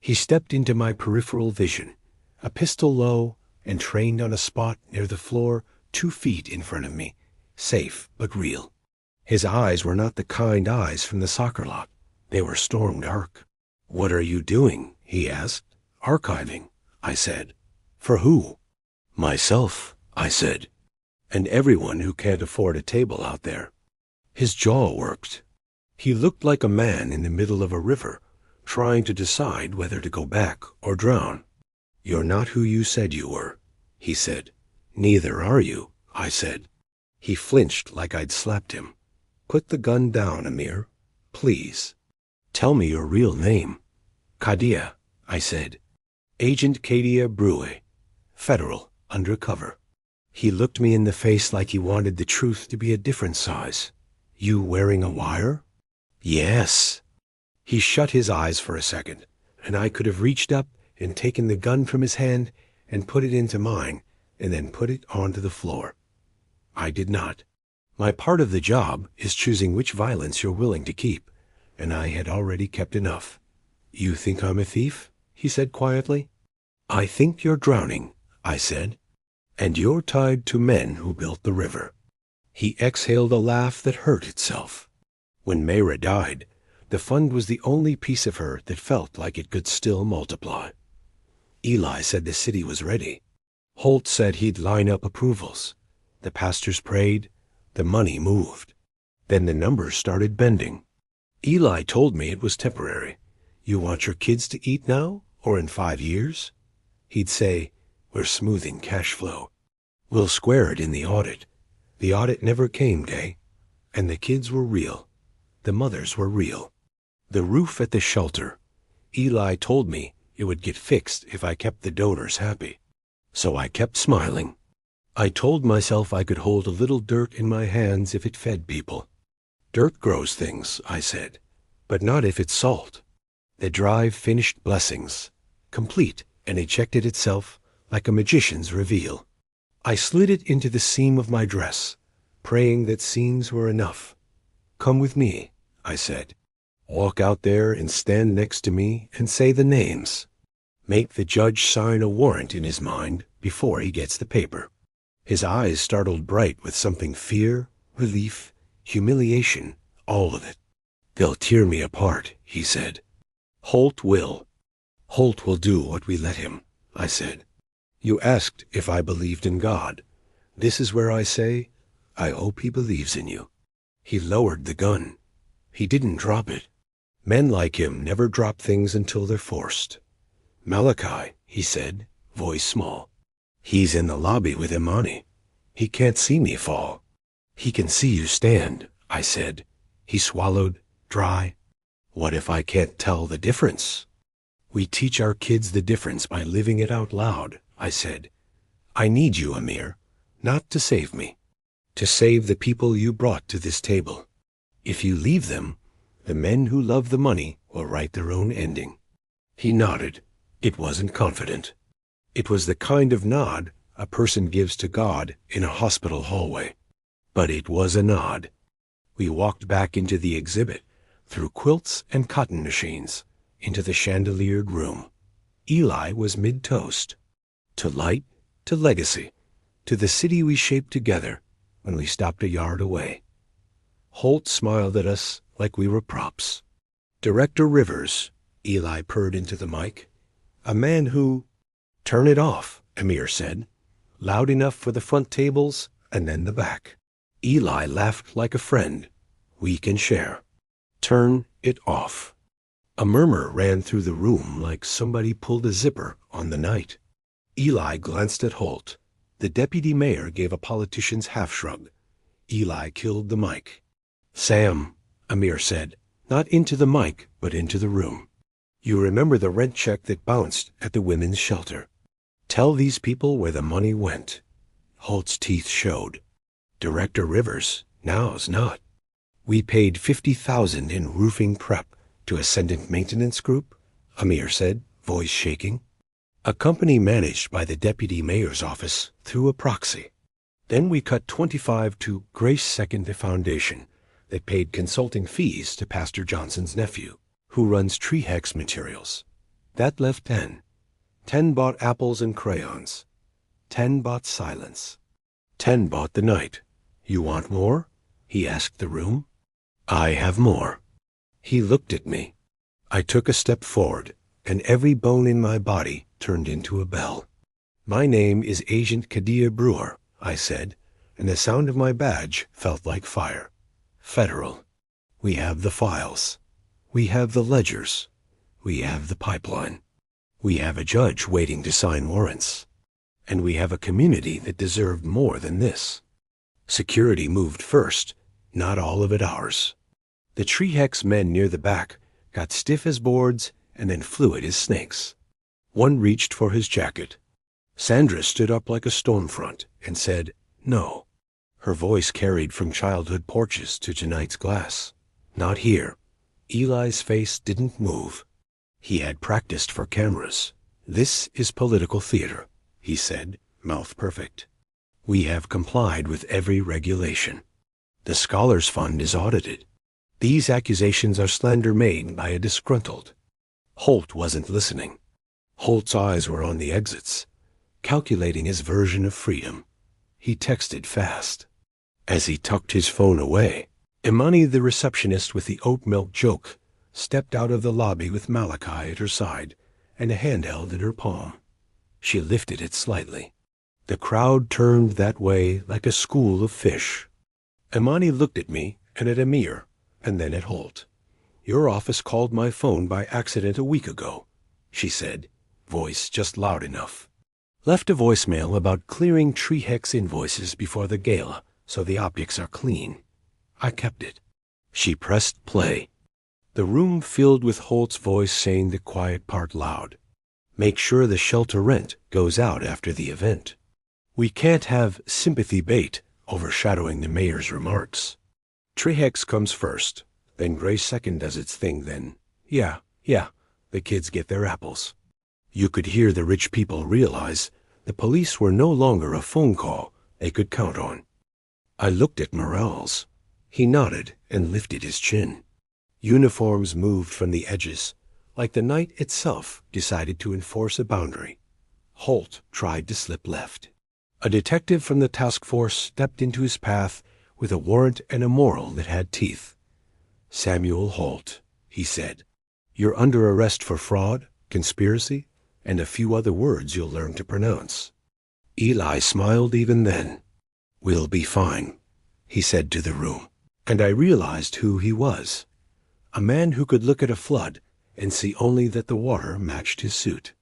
He stepped into my peripheral vision, a pistol low and trained on a spot near the floor 2 feet in front of me, safe but real. His eyes were not the kind eyes from the soccer lot. They were storm dark. "What are you doing?" he asked. "Archiving," I said. "For who?" "Myself," I said. "And everyone who can't afford a table out there." His jaw worked. He looked like a man in the middle of a river, trying to decide whether to go back or drown. "You're not who you said you were," he said. "Neither are you," I said. He flinched like I'd slapped him. "Put the gun down, Amir. Please. Tell me your real name." "Kadiyah," I said. "Agent Kadiyah Brewer. Federal, undercover." He looked me in the face like he wanted the truth to be a different size. "You wearing a wire?" "Yes." He shut his eyes for a second, and I could have reached up and taken the gun from his hand and put it into mine, and then put it onto the floor. I did not. My part of the job is choosing which violence you're willing to keep, and I had already kept enough. "You think I'm a thief?" he said quietly. "I think you're drowning," I said. "And you're tied to men who built the river." He exhaled a laugh that hurt itself. When Mayra died, the fund was the only piece of her that felt like it could still multiply. Eli said the city was ready. Holt said he'd line up approvals. The pastors prayed. The money moved. Then the numbers started bending. Eli told me it was temporary. "You want your kids to eat now, or in 5 years?" He'd say, "We're smoothing cash flow. We'll square it in the audit." The audit never came, Gay. And the kids were real. The mothers were real. The roof at the shelter. Eli told me it would get fixed if I kept the donors happy. So I kept smiling. I told myself I could hold a little dirt in my hands if it fed people. "Dirt grows things," I said, "but not if it's salt." The drive finished Blessings, complete, and ejected itself like a magician's reveal. I slid it into the seam of my dress, praying that seams were enough. "Come with me," I said. "Walk out there and stand next to me and say the names. Make the judge sign a warrant in his mind before he gets the paper." His eyes startled bright with something: fear, relief, humiliation, all of it. "They'll tear me apart," he said. "Holt will. Holt will do what we let him," I said. "You asked if I believed in God. This is where I say, I hope he believes in you." He lowered the gun. He didn't drop it. Men like him never drop things until they're forced. "Malachi," he said, voice small. "He's in the lobby with Imani. He can't see me fall." "He can see you stand," I said. He swallowed, dry. "What if I can't tell the difference?" "We teach our kids the difference by living it out loud," I said. "I need you, Amir, not to save me, to save the people you brought to this table. If you leave them, the men who love the money will write their own ending." He nodded. It wasn't confident. It was the kind of nod a person gives to God in a hospital hallway. But it was a nod. We walked back into the exhibit, through quilts and cotton machines, into the chandeliered room. Eli was mid-toast. To light, to legacy, to the city we shaped together when we stopped a yard away. Holt smiled at us like we were props. "Director Rivers," Eli purred into the mic. "A man who—" "Turn it off," Amir said, loud enough for the front tables and then the back. Eli laughed like a friend. We can share. Turn it off. A murmur ran through the room like somebody pulled a zipper on the night. Eli glanced at Holt. The deputy mayor gave a politician's half-shrug. Eli killed the mic. Sam, Amir said, not into the mic, but into the room. You remember the rent check that bounced at the women's shelter. Tell these people where the money went. Holt's teeth showed. Director Rivers, now's not. We paid $50,000 in roofing prep to Ascendant Maintenance Group, Amir said, voice shaking. A company managed by the deputy mayor's office through a proxy. Then we cut $25,000 to Grace Second Foundation that paid consulting fees to Pastor Johnson's nephew, who runs Tree Hex Materials. That left 10. 10 bought apples and crayons. 10 bought silence. 10 bought the night. You want more? He asked the room. I have more. He looked at me. I took a step forward, and every bone in my body turned into a bell. My name is Agent Kadiyah Brewer, I said, and the sound of my badge felt like fire. Federal. We have the files. We have the ledgers. We have the pipeline. We have a judge waiting to sign warrants. And we have a community that deserved more than this. Security moved first, not all of it ours. The Tree Hex men near the back got stiff as boards and then fluid as snakes. One reached for his jacket. Sandra stood up like a stone front and said, no. Her voice carried from childhood porches to tonight's glass. Not here. Eli's face didn't move. He had practiced for cameras. This is political theater, he said, mouth perfect. We have complied with every regulation. The Scholars Fund is audited. These accusations are slander made by a disgruntled. Holt wasn't listening. Holt's eyes were on the exits, calculating his version of freedom. He texted fast. As he tucked his phone away, Imani, the receptionist with the oat milk joke, stepped out of the lobby with Malachi at her side and a handheld in her palm. She lifted it slightly. The crowd turned that way like a school of fish. Imani looked at me and at Amir, and then at Holt. Your office called my phone by accident a week ago, she said, voice just loud enough. Left a voicemail about clearing Tree Hex invoices before the gala so the optics are clean. I kept it. She pressed play. The room filled with Holt's voice saying the quiet part loud. Make sure the shelter rent goes out after the event. We can't have sympathy bait overshadowing the mayor's remarks. Tree Hex comes first, then Grace Second does its thing, then, yeah, the kids get their apples. You could hear the rich people realize the police were no longer a phone call they could count on. I looked at Morales. He nodded and lifted his chin. Uniforms moved from the edges, like the night itself decided to enforce a boundary. Holt tried to slip left. A detective from the task force stepped into his path with a warrant and a moral that had teeth. Samuel Holt, he said, you're under arrest for fraud, conspiracy, and a few other words you'll learn to pronounce. Eli smiled even then. We'll be fine, he said to the room, and I realized who he was. A man who could look at a flood and see only that the water matched his suit.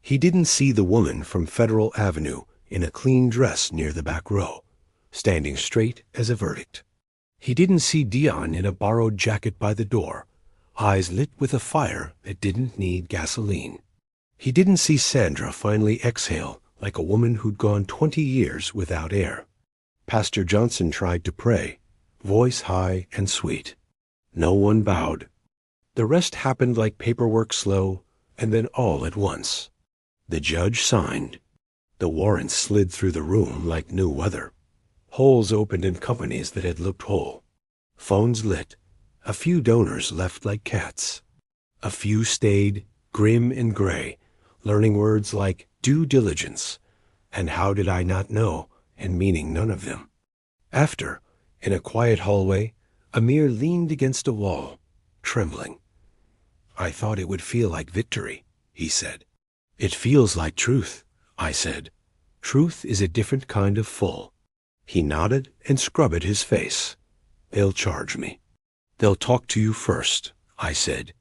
He didn't see the woman from Federal Avenue in a clean dress near the back row, standing straight as a verdict. He didn't see Dion in a borrowed jacket by the door, eyes lit with a fire that didn't need gasoline. He didn't see Sandra finally exhale like a woman who'd gone 20 years without air. Pastor Johnson tried to pray, voice high and sweet. No one bowed. The rest happened like paperwork slow, and then all at once. The judge signed. The warrants slid through the room like new weather. Holes opened in companies that had looked whole. Phones lit. A few donors left like cats. A few stayed, grim and gray, learning words like due diligence and how did I not know, and meaning none of them. After, in a quiet hallway, Amir leaned against a wall, trembling. I thought it would feel like victory, he said. It feels like truth, I said. Truth is a different kind of full. He nodded and scrubbed his face. They'll charge me. They'll talk to you first, I said.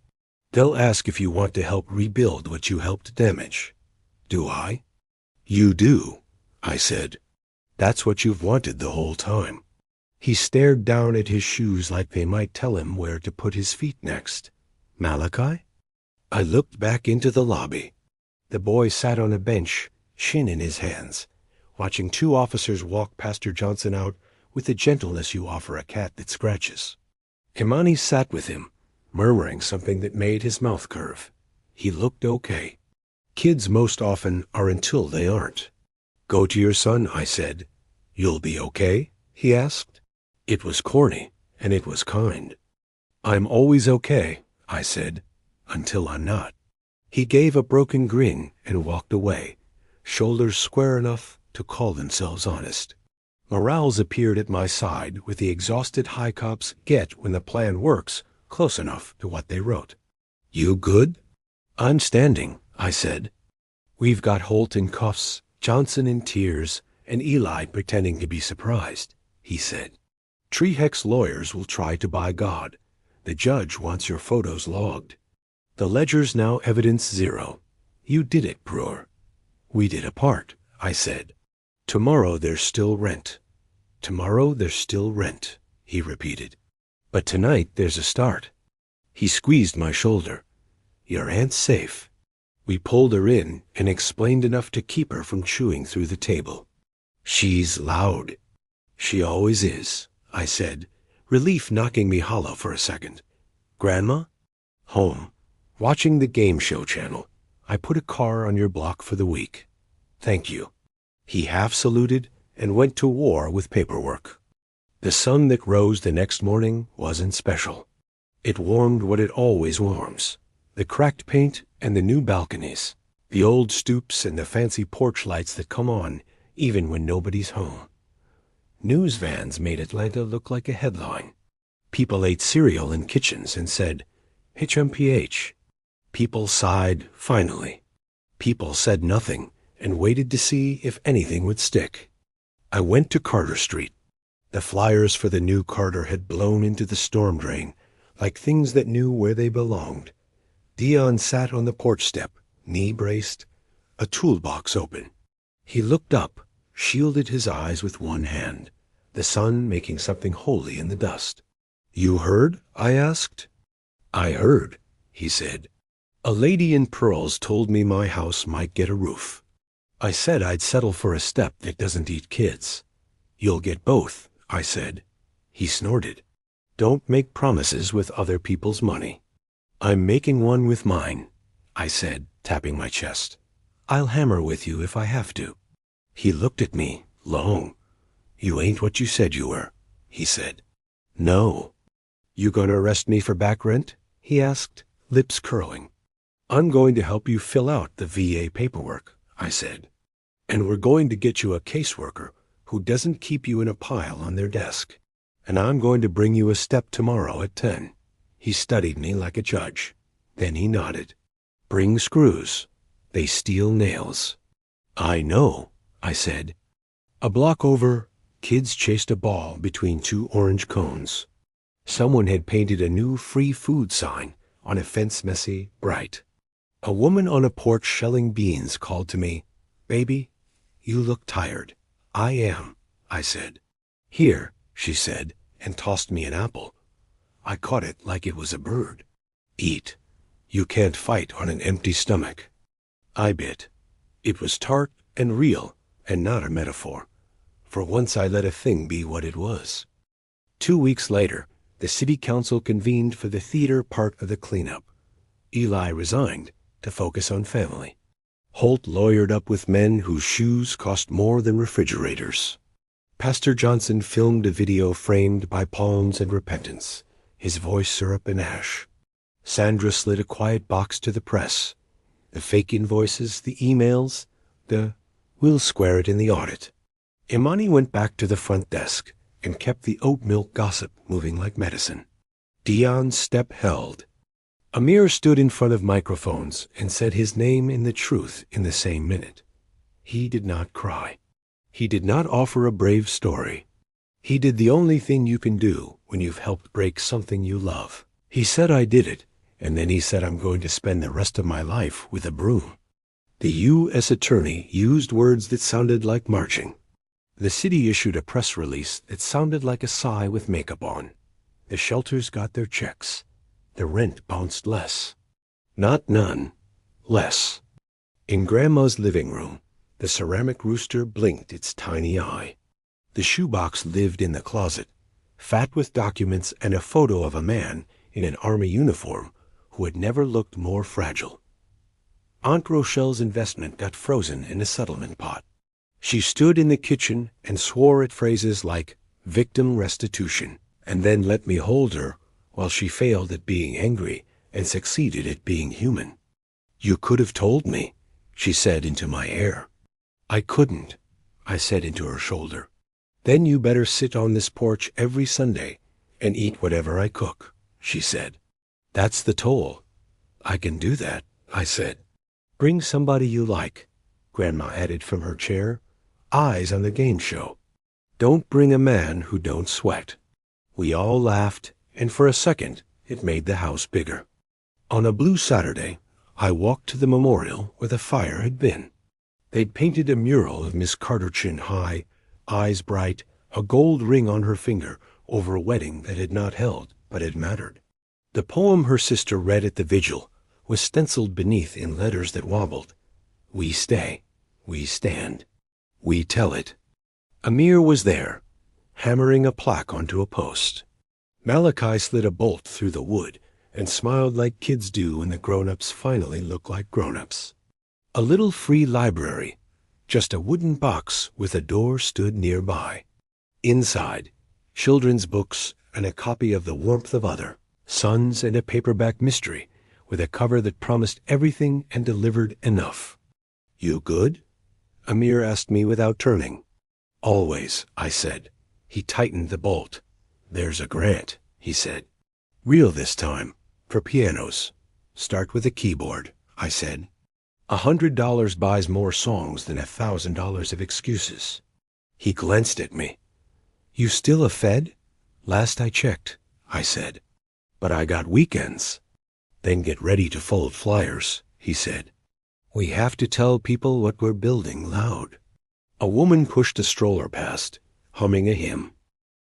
They'll ask if you want to help rebuild what you helped damage. Do I? You do, I said. That's what you've wanted the whole time. He stared down at his shoes like they might tell him where to put his feet next. Malachi? I looked back into the lobby. The boy sat on a bench, chin in his hands, watching two officers walk Pastor Johnson out with the gentleness you offer a cat that scratches. Imani sat with him, murmuring something that made his mouth curve. He looked okay. Kids most often are until they aren't. Go to your son, I said. You'll be okay? He asked. It was corny, and it was kind. I'm always okay, I said, until I'm not. He gave a broken grin and walked away, shoulders square enough to call themselves honest. Morales appeared at my side with the exhausted high cops get when the plan works close enough to what they wrote. You good? I'm standing, I said. We've got Holt in cuffs, Johnson in tears, and Eli pretending to be surprised, he said. Treheck's lawyers will try to buy God. The judge wants your photos logged. The ledger's now evidence zero. You did it, Brewer. We did a part, I said. Tomorrow there's still rent. Tomorrow there's still rent, he repeated. But tonight there's a start. He squeezed my shoulder. Your aunt's safe. We pulled her in and explained enough to keep her from chewing through the table. She's loud. She always is, I said, relief knocking me hollow for a second. Grandma? Home. Watching the game show channel. I put a car on your block for the week. Thank you. He half saluted and went to war with paperwork. The sun that rose the next morning wasn't special. It warmed what it always warms. The cracked paint and the new balconies. The old stoops and the fancy porch lights that come on even when nobody's home. News vans made Atlanta look like a headline. People ate cereal in kitchens and said, HMPH. People sighed, finally. People said nothing and waited to see if anything would stick. I went to Carter Street. The flyers for the new Carter had blown into the storm drain like things that knew where they belonged. Dion sat on the porch step, knee braced, a toolbox open. He looked up, shielded his eyes with one hand, the sun making something holy in the dust. You heard? I asked. I heard, he said. A lady in pearls told me my house might get a roof. I said I'd settle for a step that doesn't eat kids. You'll get both, I said. He snorted. Don't make promises with other people's money. I'm making one with mine, I said, tapping my chest. I'll hammer with you if I have to. He looked at me, long. You ain't what you said you were, he said. No. You gonna arrest me for back rent? He asked, lips curling. I'm going to help you fill out the VA paperwork, I said. And we're going to get you a caseworker who doesn't keep you in a pile on their desk. And I'm going to bring you a step tomorrow at 10. He studied me like a judge. Then he nodded. Bring screws. They steal nails. I know, I said. A block over, kids chased a ball between two orange cones. Someone had painted a new free food sign on a fence messy, bright. A woman on a porch shelling beans called to me, Baby, you look tired. I am, I said. Here, she said, and tossed me an apple. I caught it like it was a bird. Eat. You can't fight on an empty stomach. I bit. It was tart and real, and not a metaphor. For once I let a thing be what it was. 2 weeks later, the city council convened for the theater part of the cleanup. Eli resigned to focus on family. Holt lawyered up with men whose shoes cost more than refrigerators. Pastor Johnson filmed a video framed by palms and repentance, his voice syrup and ash. Sandra slid a quiet box to the press. The fake invoices, the emails, we'll square it in the audit. Imani went back to the front desk and kept the oat milk gossip moving like medicine. Dion's step held. Amir stood in front of microphones and said his name and the truth in the same minute. He did not cry. He did not offer a brave story. He did the only thing you can do when you've helped break something you love. He said I did it, and then he said I'm going to spend the rest of my life with a broom. The U.S. attorney used words that sounded like marching. The city issued a press release that sounded like a sigh with makeup on. The shelters got their checks. The rent bounced less. Not none, less. In Grandma's living room, the ceramic rooster blinked its tiny eye. The shoebox lived in the closet, fat with documents and a photo of a man in an army uniform who had never looked more fragile. Aunt Rochelle's investment got frozen in a settlement pot. She stood in the kitchen and swore at phrases like victim restitution, and then let me hold her while she failed at being angry and succeeded at being human. You could have told me, she said into my ear. I couldn't, I said into her shoulder. Then you better sit on this porch every Sunday and eat whatever I cook, she said. That's the toll. I can do that, I said. Bring somebody you like, Grandma added from her chair. Eyes on the game show. Don't bring a man who don't sweat. We all laughed, and for a second it made the house bigger. On a blue Saturday, I walked to the memorial where the fire had been. They'd painted a mural of Miss Carter chin high, eyes bright, a gold ring on her finger over a wedding that had not held but had mattered. The poem her sister read at the vigil was stenciled beneath in letters that wobbled. We stay, we stand, we tell it. Amir was there, hammering a plaque onto a post. Malachi slid a bolt through the wood and smiled like kids do when the grown-ups finally look like grown-ups. A little free library, just a wooden box with a door, stood nearby. Inside, children's books and a copy of The Warmth of Other, Sons, and a paperback mystery with a cover that promised everything and delivered enough. You good? Amir asked me without turning. Always, I said. He tightened the bolt. There's a grant, he said. Real this time, for pianos. Start with a keyboard, I said. $100 buys more songs than $1,000 of excuses. He glanced at me. You still a Fed? Last I checked, I said. But I got weekends. Then get ready to fold flyers, he said. We have to tell people what we're building loud. A woman pushed a stroller past, humming a hymn.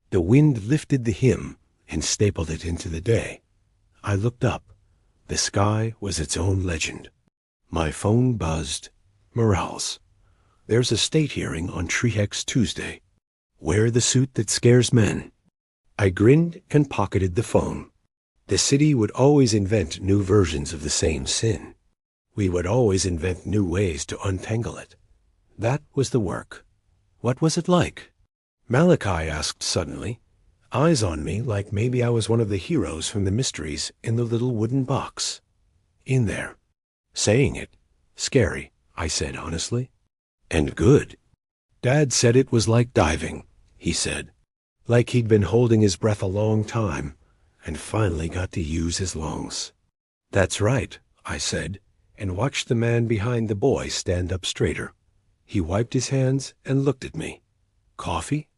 The wind lifted the hymn and stapled it into the day. I looked up. The sky was its own legend. My phone buzzed. Morales. There's a state hearing on Trehex Tuesday. Wear the suit that scares men. I grinned and pocketed the phone. The city would always invent new versions of the same sin. We would always invent new ways to untangle it. That was the work. What was it like? Malachi asked suddenly, eyes on me like maybe I was one of the heroes from the mysteries in the little wooden box. In there. Saying it. Scary, I said honestly. And good. Dad said it was like diving, he said. Like he'd been holding his breath a long time and finally got to use his lungs. That's right, I said, and watched the man behind the boy stand up straighter. He wiped his hands and looked at me. Coffee?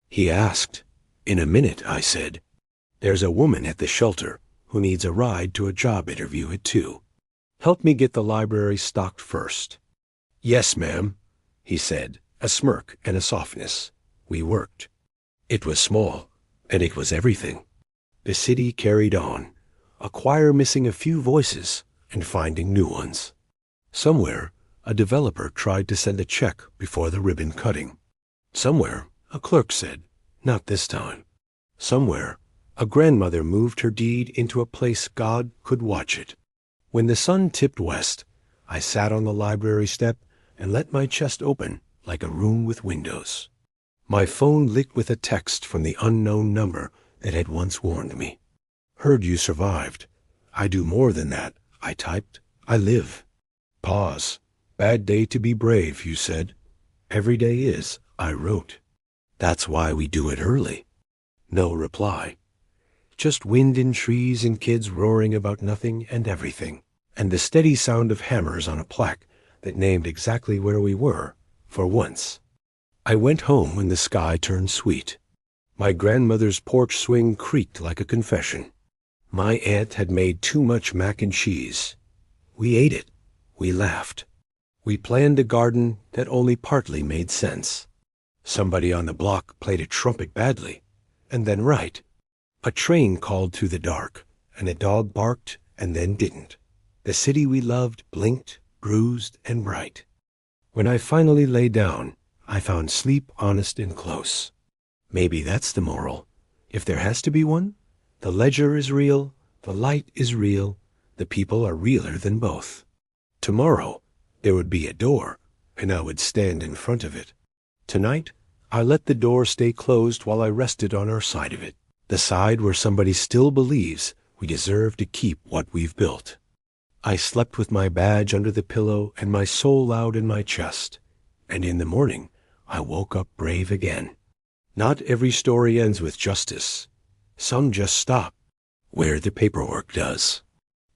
He asked. In a minute, I said. There's a woman at the shelter who needs a ride to a job interview at 2. Help me get the library stocked first. Yes, ma'am, he said, a smirk and a softness. We worked. It was small, and it was everything. The city carried on, a choir missing a few voices and finding new ones. Somewhere, a developer tried to send a check before the ribbon cutting. Somewhere, a clerk said, not this time. Somewhere, a grandmother moved her deed into a place God could watch it. When the sun tipped west, I sat on the library step and let my chest open like a room with windows. My phone lit with a text from the unknown number that had once warned me. Heard you survived. I do more than that, I typed. I live. Pause. Bad day to be brave, you said. Every day is, I wrote. That's why we do it early. No reply. Just wind in trees and kids roaring about nothing and everything, and the steady sound of hammers on a plaque that named exactly where we were, for once. I went home when the sky turned sweet. My grandmother's porch swing creaked like a confession. My aunt had made too much mac and cheese. We ate it. We laughed. We planned a garden that only partly made sense. Somebody on the block played a trumpet badly, and then right. A train called through the dark, and a dog barked and then didn't. The city we loved blinked, bruised, and bright. When I finally lay down, I found sleep honest and close. Maybe that's the moral. If there has to be one, the ledger is real, the light is real, the people are realer than both. Tomorrow, there would be a door, and I would stand in front of it. Tonight, I let the door stay closed while I rested on our side of it, the side where somebody still believes we deserve to keep what we've built. I slept with my badge under the pillow and my soul loud in my chest, and in the morning, I woke up brave again. Not every story ends with justice. Some just stop where the paperwork does.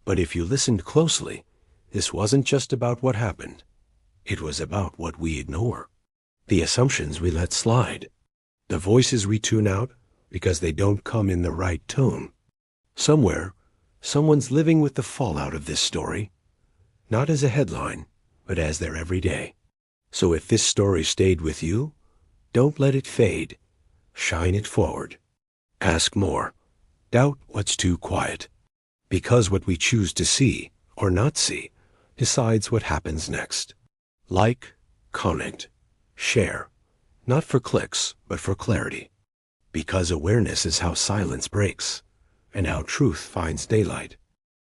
But if you listened closely, this wasn't just about what happened. It was about what we ignore, the assumptions we let slide, the voices we tune out because they don't come in the right tone. Somewhere, someone's living with the fallout of this story, not as a headline, but as their everyday. So if this story stayed with you, don't let it fade. Shine it forward. Ask more. Doubt what's too quiet. Because what we choose to see or not see decides what happens next. Like, comment, share. Not for clicks, but for clarity. Because awareness is how silence breaks, and how truth finds daylight.